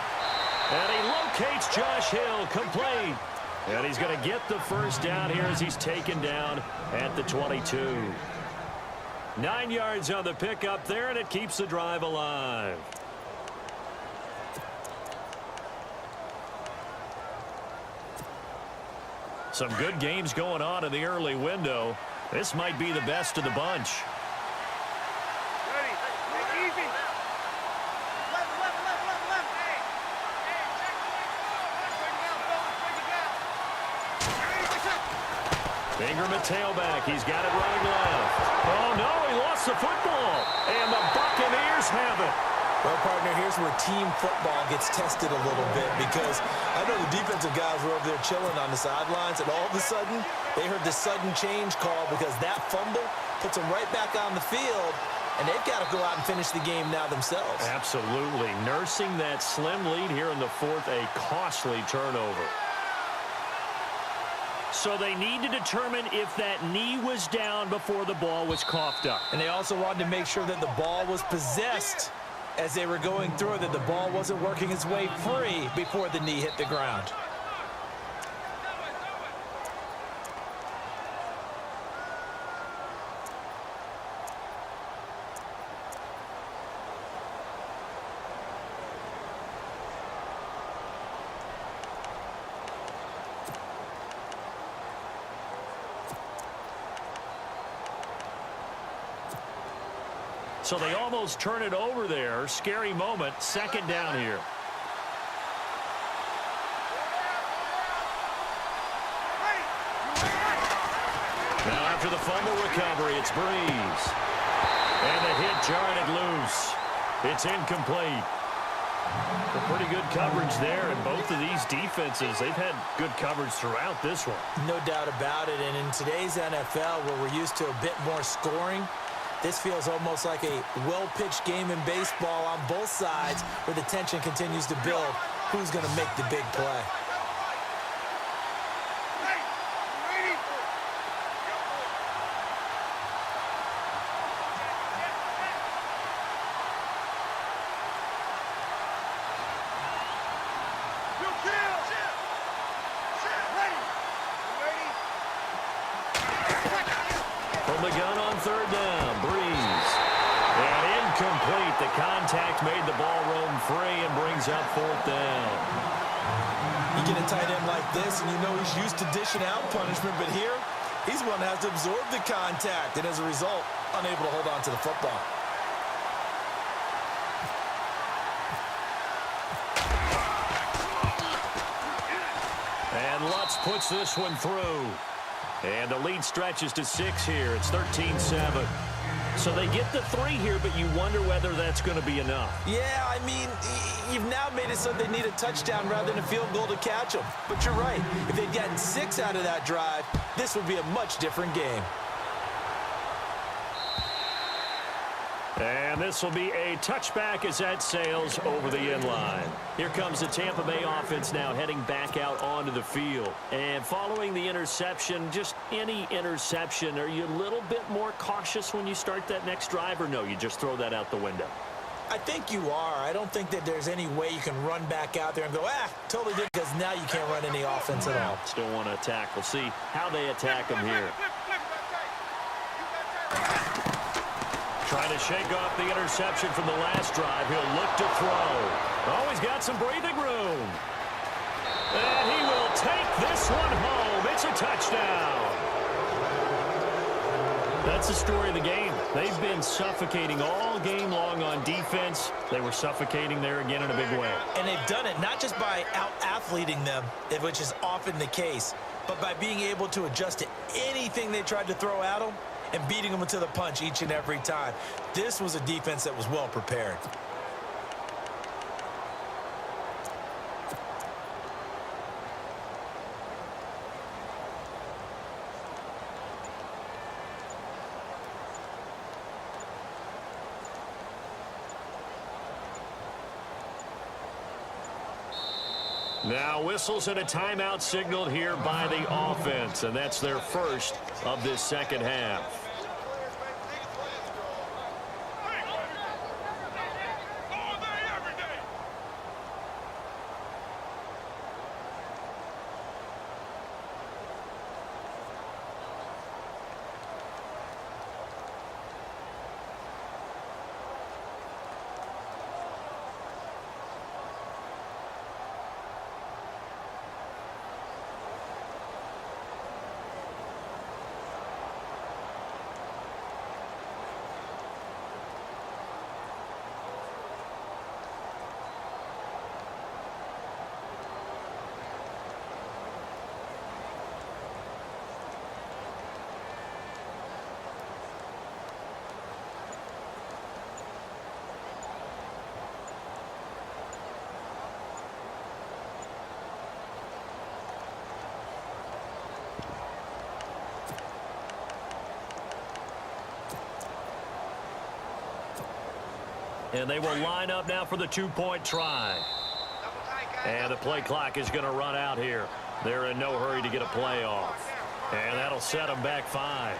And he locates Josh Hill, complete. And he's going to get the first down here as he's taken down at the 22. 9 yards on the pickup there, and it keeps the drive alive. Some good games going on in the early window. This might be the best of the bunch. Ingram at tailback. He's got it running left. Oh, no, he lost the football. And the Buccaneers have it. Well, partner, here's where team football gets tested a little bit, because I know the defensive guys were over there chilling on the sidelines, and all of a sudden, they heard the sudden change call, because that fumble puts them right back on the field, and they've got to go out and finish the game now themselves. Absolutely. Nursing that slim lead here in the fourth, a costly turnover. So they need to determine if that knee was down before the ball was coughed up. And they also wanted to make sure that the ball was possessed as they were going through, that the ball wasn't working its way free before the knee hit the ground. So they almost turn it over there. Scary moment. Second down here. Now after the fumble recovery, it's Breeze. And the hit jarred it loose. It's incomplete. Well, pretty good coverage there, and both of these defenses, they've had good coverage throughout this one. No doubt about it, and in today's NFL, where we're used to a bit more scoring, this feels almost like a well-pitched game in baseball on both sides, where the tension continues to build. Who's going to make the big play? From the gun on third down, Breeze. And incomplete. The contact made the ball roam free and brings up fourth down. You get a tight end like this, and you know he's used to dishing out punishment, but here, he's one that has to absorb the contact, and as a result, unable to hold on to the football. And Lutz puts this one through. And the lead stretches to 6 here. It's 13-7. So they get the 3 here, but you wonder whether that's going to be enough. Yeah, I mean, you've now made it so they need a touchdown rather than a field goal to catch them. But you're right. If they'd gotten 6 out of that drive, this would be a much different game. And this will be a touchback as that sails over the end line. Here comes the Tampa Bay offense now heading back out onto the field. And following the interception, just any interception, are you a little bit more cautious when you start that next drive, or no, you just throw that out the window? I think you are. I don't think that there's any way you can run back out there and go, totally did, because now you can't run any offense at all. Still want to attack. We'll see how they attack them here. Trying to shake off the interception from the last drive. He'll look to throw. Oh, he's got some breathing room. And he will take this one home. It's a touchdown. That's the story of the game. They've been suffocating all game long on defense. They were suffocating there again in a big way. And they've done it not just by out-athleting them, which is often the case, but by being able to adjust to anything they tried to throw at them and beating them to the punch each and every time. This was a defense that was well prepared. Now whistles and a timeout signaled here by the offense, and that's their first of this second half. And they will line up now for the two-point try. And the play clock is going to run out here. They're in no hurry to get a play off. And that'll set them back 5.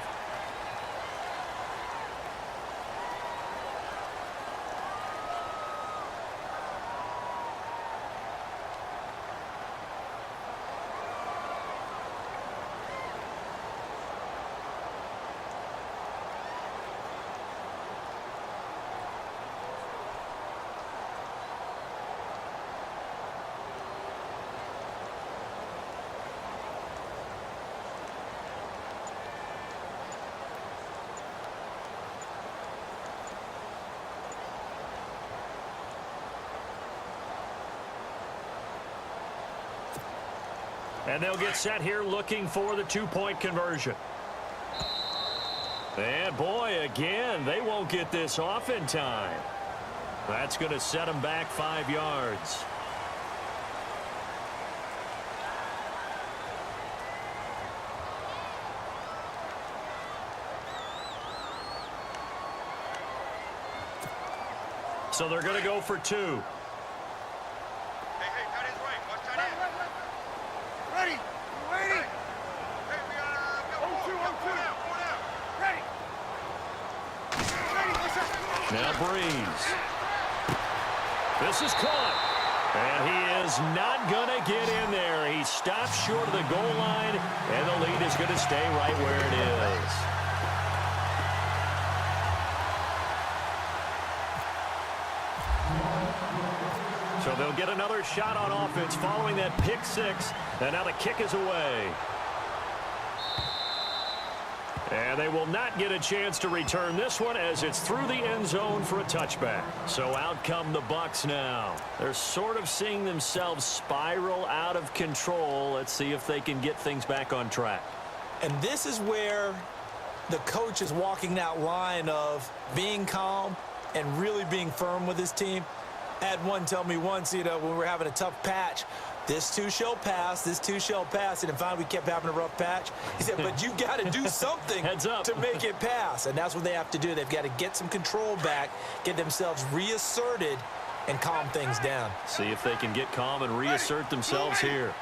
And they'll get set here looking for the two-point conversion. And boy, again, they won't get this off in time. That's going to set them back 5 yards. So they're going to go for 2. Now Breeze. This is caught. And he is not going to get in there. He stops short of the goal line, and the lead is going to stay right where it is. So they'll get another shot on offense following that pick 6, and now the kick is away. And they will not get a chance to return this one as it's through the end zone for a touchback. So out come the Bucs now. They're sort of seeing themselves spiral out of control. Let's see if they can get things back on track. And this is where the coach is walking that line of being calm and really being firm with his team. I had one tell me once, when we were having a tough patch, this too shall pass, this too shall pass. And finally, we kept having a rough patch. He said, but you got to do something to make it pass. And that's what they have to do. They've got to get some control back, get themselves reasserted, and calm things down. See if they can get calm and reassert themselves here.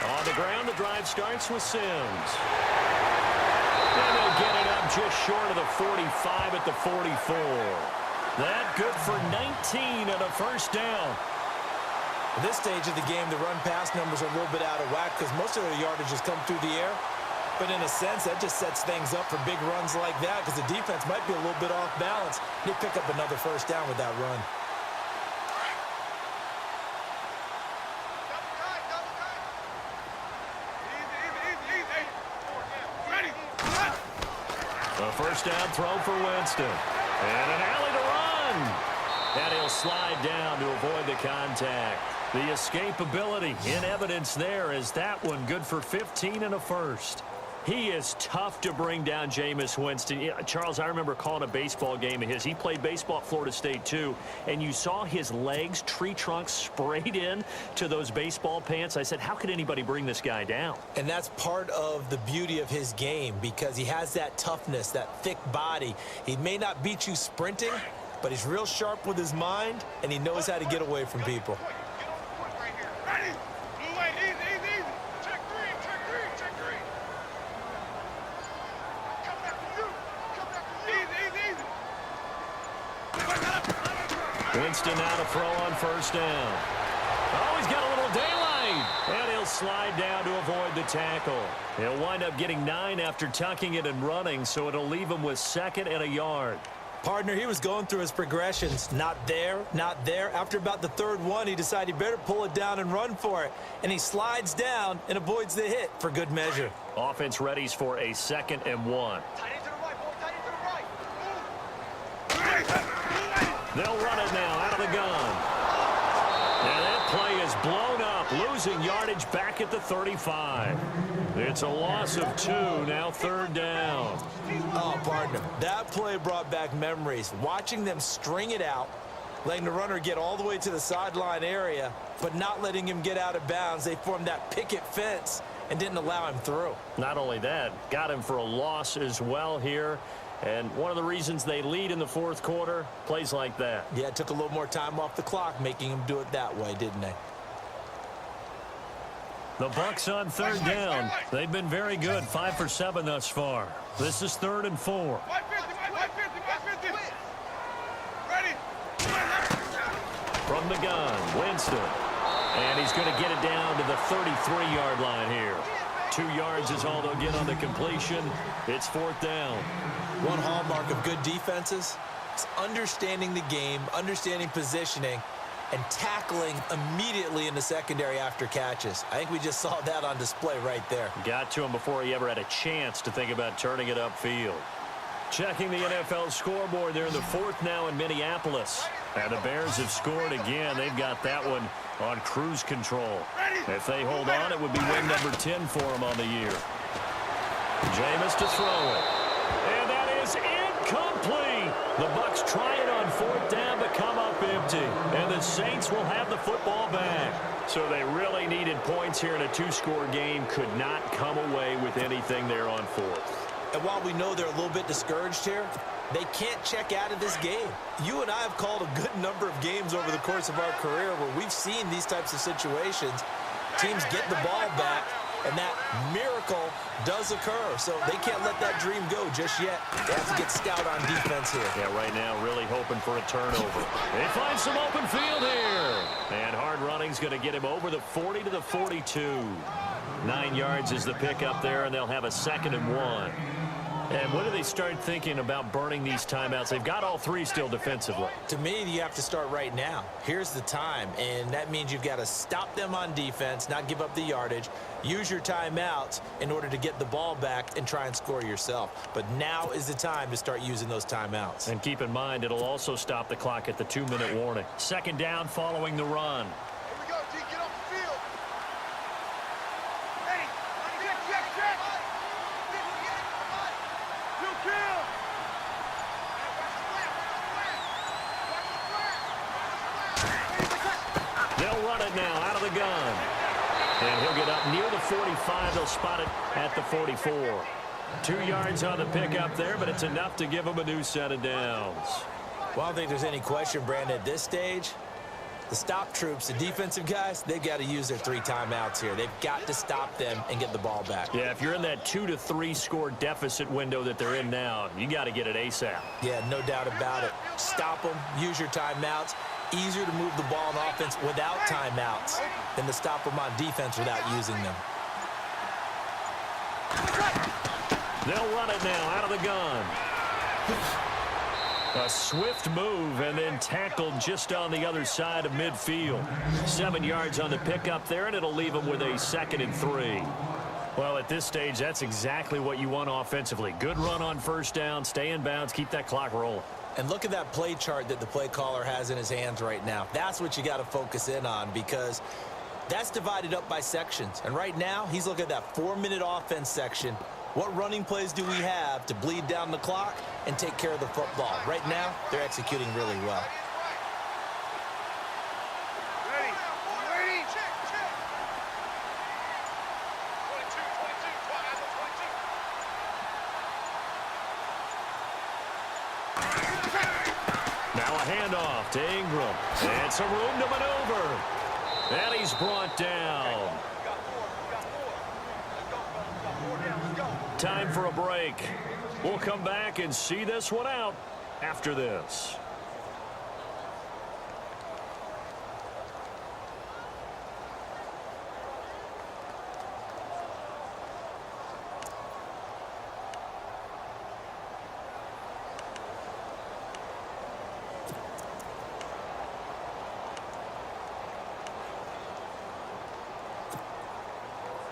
On the ground, the drive starts with Sims. And they'll get it up just short of the 45 at the 44. That good for 19 and a first down. At this stage of the game, the run-pass numbers are a little bit out of whack because most of their yardage has come through the air. But in a sense, that just sets things up for big runs like that because the defense might be a little bit off balance. They pick up another first down with that run. first down throw for Winston. And an alley to run. And he'll slide down to avoid the contact. The escapability in evidence there is that one good for 15 and a first. He is tough to bring down, Jameis Winston. Yeah, Charles, I remember calling a baseball game of his. He played baseball at Florida State, too, and you saw his legs, tree trunks sprayed in to those baseball pants. I said, how could anybody bring this guy down? And that's part of the beauty of his game because he has that toughness, that thick body. He may not beat you sprinting, but he's real sharp with his mind, and he knows how to get away from people. Winston now to throw on first down. Oh, he's got a little daylight. And he'll slide down to avoid the tackle. He'll wind up getting 9 after tucking it and running, so it'll leave him with 2nd and a yard. Partner, he was going through his progressions. Not there, not there. After about the 3rd one, he decided he better pull it down and run for it. And he slides down and avoids the hit for good measure. Offense readies for a 2nd and 1. They'll run it now out of the gun. And that play is blown up, losing yardage back at the 35. It's a loss of 2, now 3rd down. Oh, partner, that play brought back memories. Watching them string it out, letting the runner get all the way to the sideline area, but not letting him get out of bounds. They formed that picket fence and didn't allow him through. Not only that, got him for a loss as well here. And one of the reasons they lead in the 4th quarter, plays like that. Yeah, it took a little more time off the clock, making him do it that way, didn't they? The Bucs on 3rd down. They've been very good, 5 for 7 thus far. This is 3rd and 4. From the gun, Winston. And he's going to get it down to the 33-yard line here. 2 yards is all they'll get on the completion. It's 4th down. One hallmark of good defenses is understanding the game, understanding positioning, and tackling immediately in the secondary after catches. I think we just saw that on display right there. Got to him before he ever had a chance to think about turning it upfield. Checking the NFL scoreboard, they're in the 4th now in Minneapolis. And the Bears have scored again. They've got that one on cruise control. If they hold on, it would be win number 10 for them on the year. Jameis to throw it. And that is incomplete. The Bucs try it on 4th down, but come up empty. And the Saints will have the football back. So they really needed points here in a 2-score game. Could not come away with anything there on 4th. And while we know they're a little bit discouraged here, they can't check out of this game. You and I have called a good number of games over the course of our career where we've seen these types of situations. Teams get the ball back, and that miracle does occur. So they can't let that dream go just yet. They have to get stout on defense here. Yeah, right now really hoping for a turnover. They find some open field here. And hard running's going to get him over the 40 to the 42. 9 yards is the pickup there, and they'll have a 2nd and 1. And when do they start thinking about burning these timeouts? They've got all 3 still defensively. To me, you have to start right now. Here's the time, and that means you've got to stop them on defense, not give up the yardage, use your timeouts in order to get the ball back and try and score yourself. But now is the time to start using those timeouts. And keep in mind, it'll also stop the clock at the 2-minute warning. 2nd down following the run. Here we go, T. Get off the field. Ready. Check. They'll run it now out of the gun. And he'll get up near the 45. They'll spot it at the 44. 2 yards on the pickup there, but it's enough to give them a new set of downs. Well, I don't think there's any question, Brandon, at this stage. The stop troops, the defensive guys, they've got to use their 3 timeouts here. They've got to stop them and get the ball back. Yeah, if you're in that 2 to 3 score deficit window that they're in now, you got to get it ASAP. Yeah, no doubt about it. Stop them, use your timeouts. Easier to move the ball on offense without timeouts than to stop them on defense without using them. They'll run it now out of the gun. A swift move and then tackled just on the other side of midfield. 7 yards on the pickup there, and it'll leave them with a 2nd and 3. Well, at this stage, that's exactly what you want offensively. Good run on first down, stay in bounds, keep that clock rolling. And look at that play chart that the play caller has in his hands right now. That's what you got to focus in on, because that's divided up by sections. And right now, he's looking at that 4-minute offense section. What running plays do we have to bleed down the clock and take care of the football? Right now, they're executing really well. Ready. Ready. Check, check. 22. Now a handoff to Ingram. And some room to maneuver. And he's brought down. Time for a break. We'll come back and see this one out after this.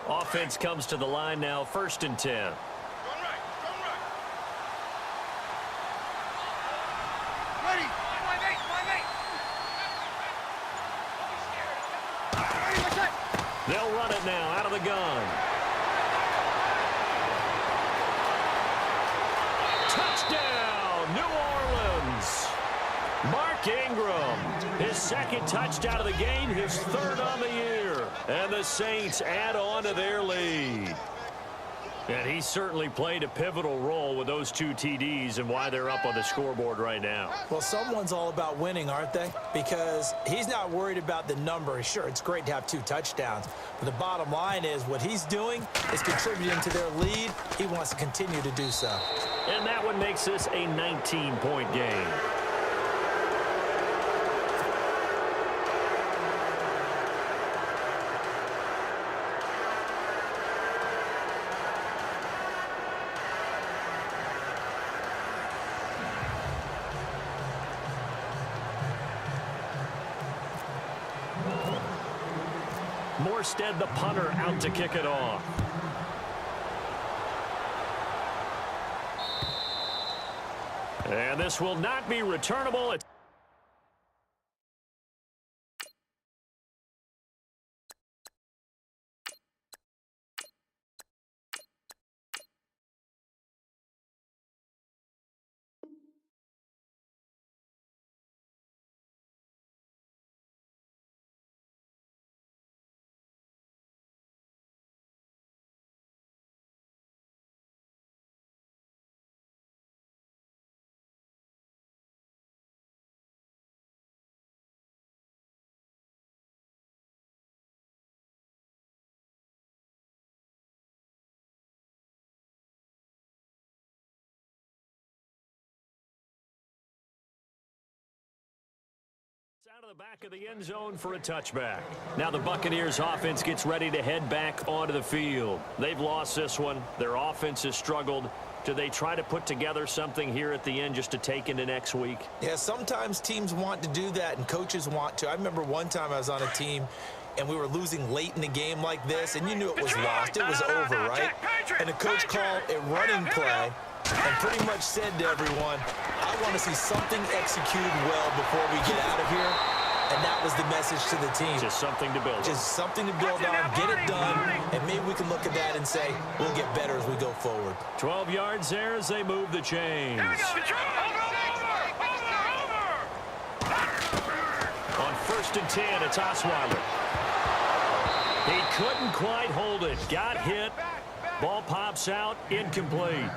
Offense comes to the line now, 1st and 10. Going right. Going right. Ready. Line 8. Line 8. Ready, let's hit. They'll run it now out of the gun. Touchdown, New Orleans. Mark Ingram, his 2nd touchdown of the game, his 3rd on the year. And the Saints add on to their lead. And he certainly played a pivotal role with those 2 TDs and why they're up on the scoreboard right now. Well, someone's all about winning, aren't they? Because he's not worried about the number. Sure, it's great to have 2 touchdowns. But the bottom line is what he's doing is contributing to their lead. He wants to continue to do so. And that one makes this a 19-point game. Morstead, the punter, out to kick it off. And this will not be returnable. It's out of the back of the end zone for a touchback. Now the Buccaneers offense gets ready to head back onto the field. They've lost this one. Their offense has struggled. Do they try to put together something here at the end just to take into next week? Yeah, sometimes teams want to do that and coaches want to. I remember one time I was on a team and we were losing late in the game like this, and you knew it was lost. It was over, right? And the coach called a running play and pretty much said to everyone, I want to see something executed well before we get out of here. And that was the message to the team. Just something to build on. Just something to build on, get it done, and maybe we can look at that and say, we'll get better as we go forward. 12 yards there as they move the chains. Here we go. On 1st and 10, it's Osweiler. He couldn't quite hold it. Got hit. Ball pops out. Incomplete.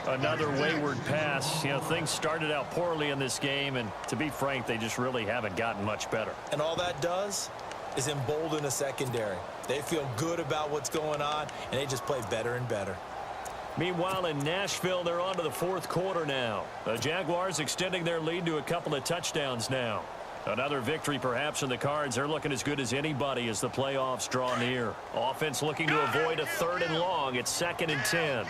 Another wayward pass. You know, things started out poorly in this game, and to be frank, they just really haven't gotten much better. And all that does is embolden a secondary. They feel good about what's going on, and they just play better and better. Meanwhile, in Nashville, they're on to the 4th quarter now. The Jaguars extending their lead to a couple of touchdowns now. Another victory perhaps in the cards. They're looking as good as anybody as the playoffs draw near. Offense looking to avoid a 3rd and long. It's 2nd and 10.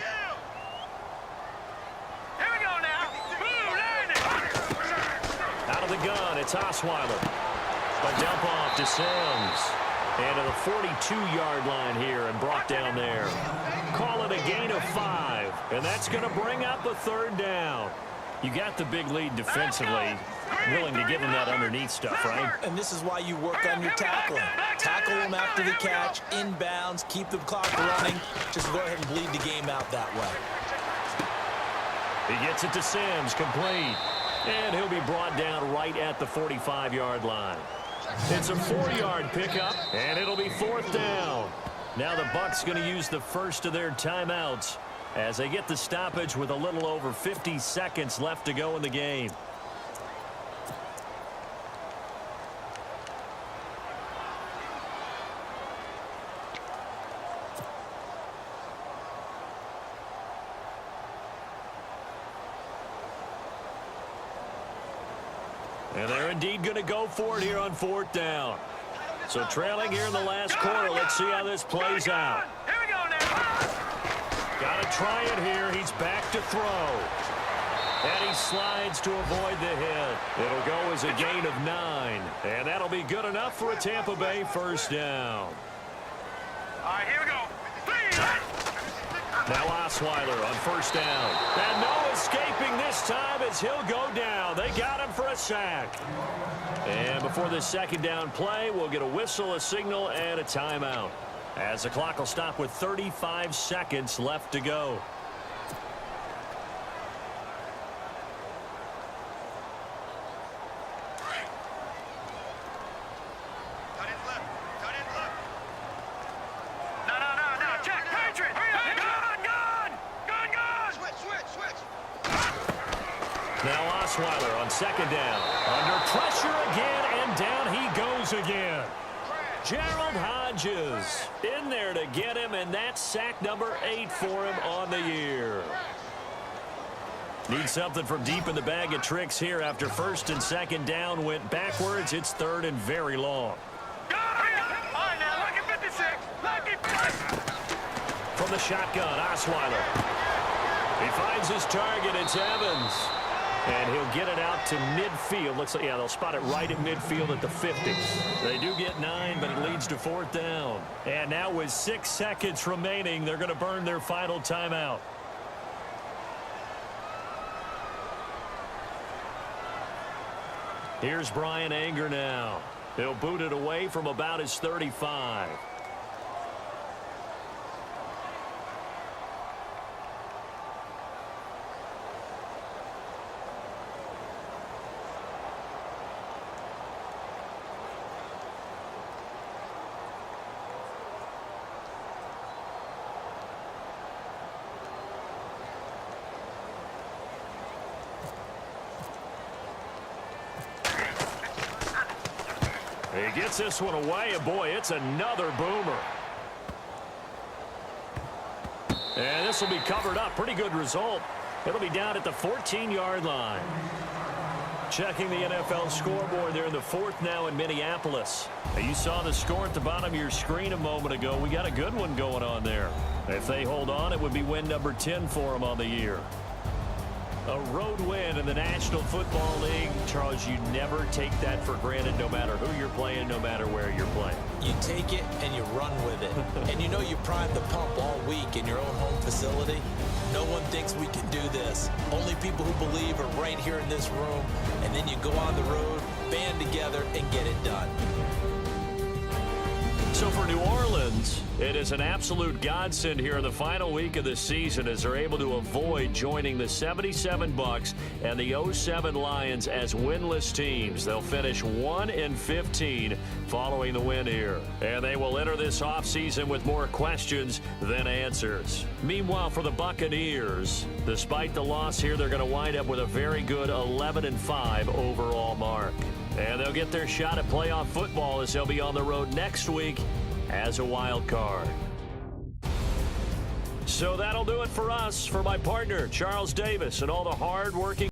Out of the gun, it's Osweiler. A dump off to Sims. And to the 42-yard line here and brought down there. Call it a gain of 5. And that's going to bring up a third down. You got the big lead defensively, willing to give them that underneath stuff, right? And this is why you work on your tackling. Tackle them after the catch, inbounds, keep the clock running. Just go ahead and bleed the game out that way. He gets it to Sims, complete. And he'll be brought down right at the 45-yard line. It's a 4-yard pickup, and it'll be fourth down. Now the Bucs going to use the first of their timeouts as they get the stoppage with a little over 50 seconds left to go in the game. And they're indeed going to go for it here on fourth down. So trailing here in the last quarter. Let's see how this plays out. Here we go now. Got to try it here. He's back to throw. And he slides to avoid the hit. It'll go as a gain of 9. And that'll be good enough for a Tampa Bay first down. All right, here we go. 3. Now Osweiler on first down. And no escaping this time as he'll go down. They got him for a sack. And before this second down play, we'll get a whistle, a signal, and a timeout, as the clock will stop with 35 seconds left to go. Cut in left. Cut in left. No. Check. Patriot. Gun. Switch. Now Osweiler on second down. Under pressure again, and down he goes again. Gerald Hodges in there to get him, and that's sack number 8 for him on the year. Need something from deep in the bag of tricks here after first and second down went backwards. It's third and very long. All right, now, lucky 56. From the shotgun, Osweiler. He finds his target. It's Evans. And he'll get it out to midfield. Looks like, yeah, they'll spot it right at midfield at the 50. They do get 9, but it leads to fourth down. And now with 6 seconds remaining, they're going to burn their final timeout. Here's Brian Anger now. He'll boot it away from about his 35. He gets this one away, and boy, it's another boomer. And this will be covered up. Pretty good result. It'll be down at the 14-yard line. Checking the NFL scoreboard there in the fourth now in Minneapolis. You saw the score at the bottom of your screen a moment ago. We got a good one going on there. If they hold on, it would be win number 10 for them on the year. A road win in the National Football League. Charles, you never take that for granted, no matter who you're playing, no matter where you're playing. You take it and you run with it. And you know you prime the pump all week in your own home facility. No one thinks we can do this. Only people who believe are right here in this room. And then you go on the road, band together, and get it done. So for New Orleans, it is an absolute godsend here in the final week of the season as they're able to avoid joining the 77 Bucs and the 07 Lions as winless teams. They'll finish 1-15 following the win here. And they will enter this offseason with more questions than answers. Meanwhile, for the Buccaneers, despite the loss here, they're going to wind up with a very good 11-5 overall mark. And they'll get their shot at playoff football as they'll be on the road next week as a wild card. So that'll do it for us. For my partner, Charles Davis, and all the hard-working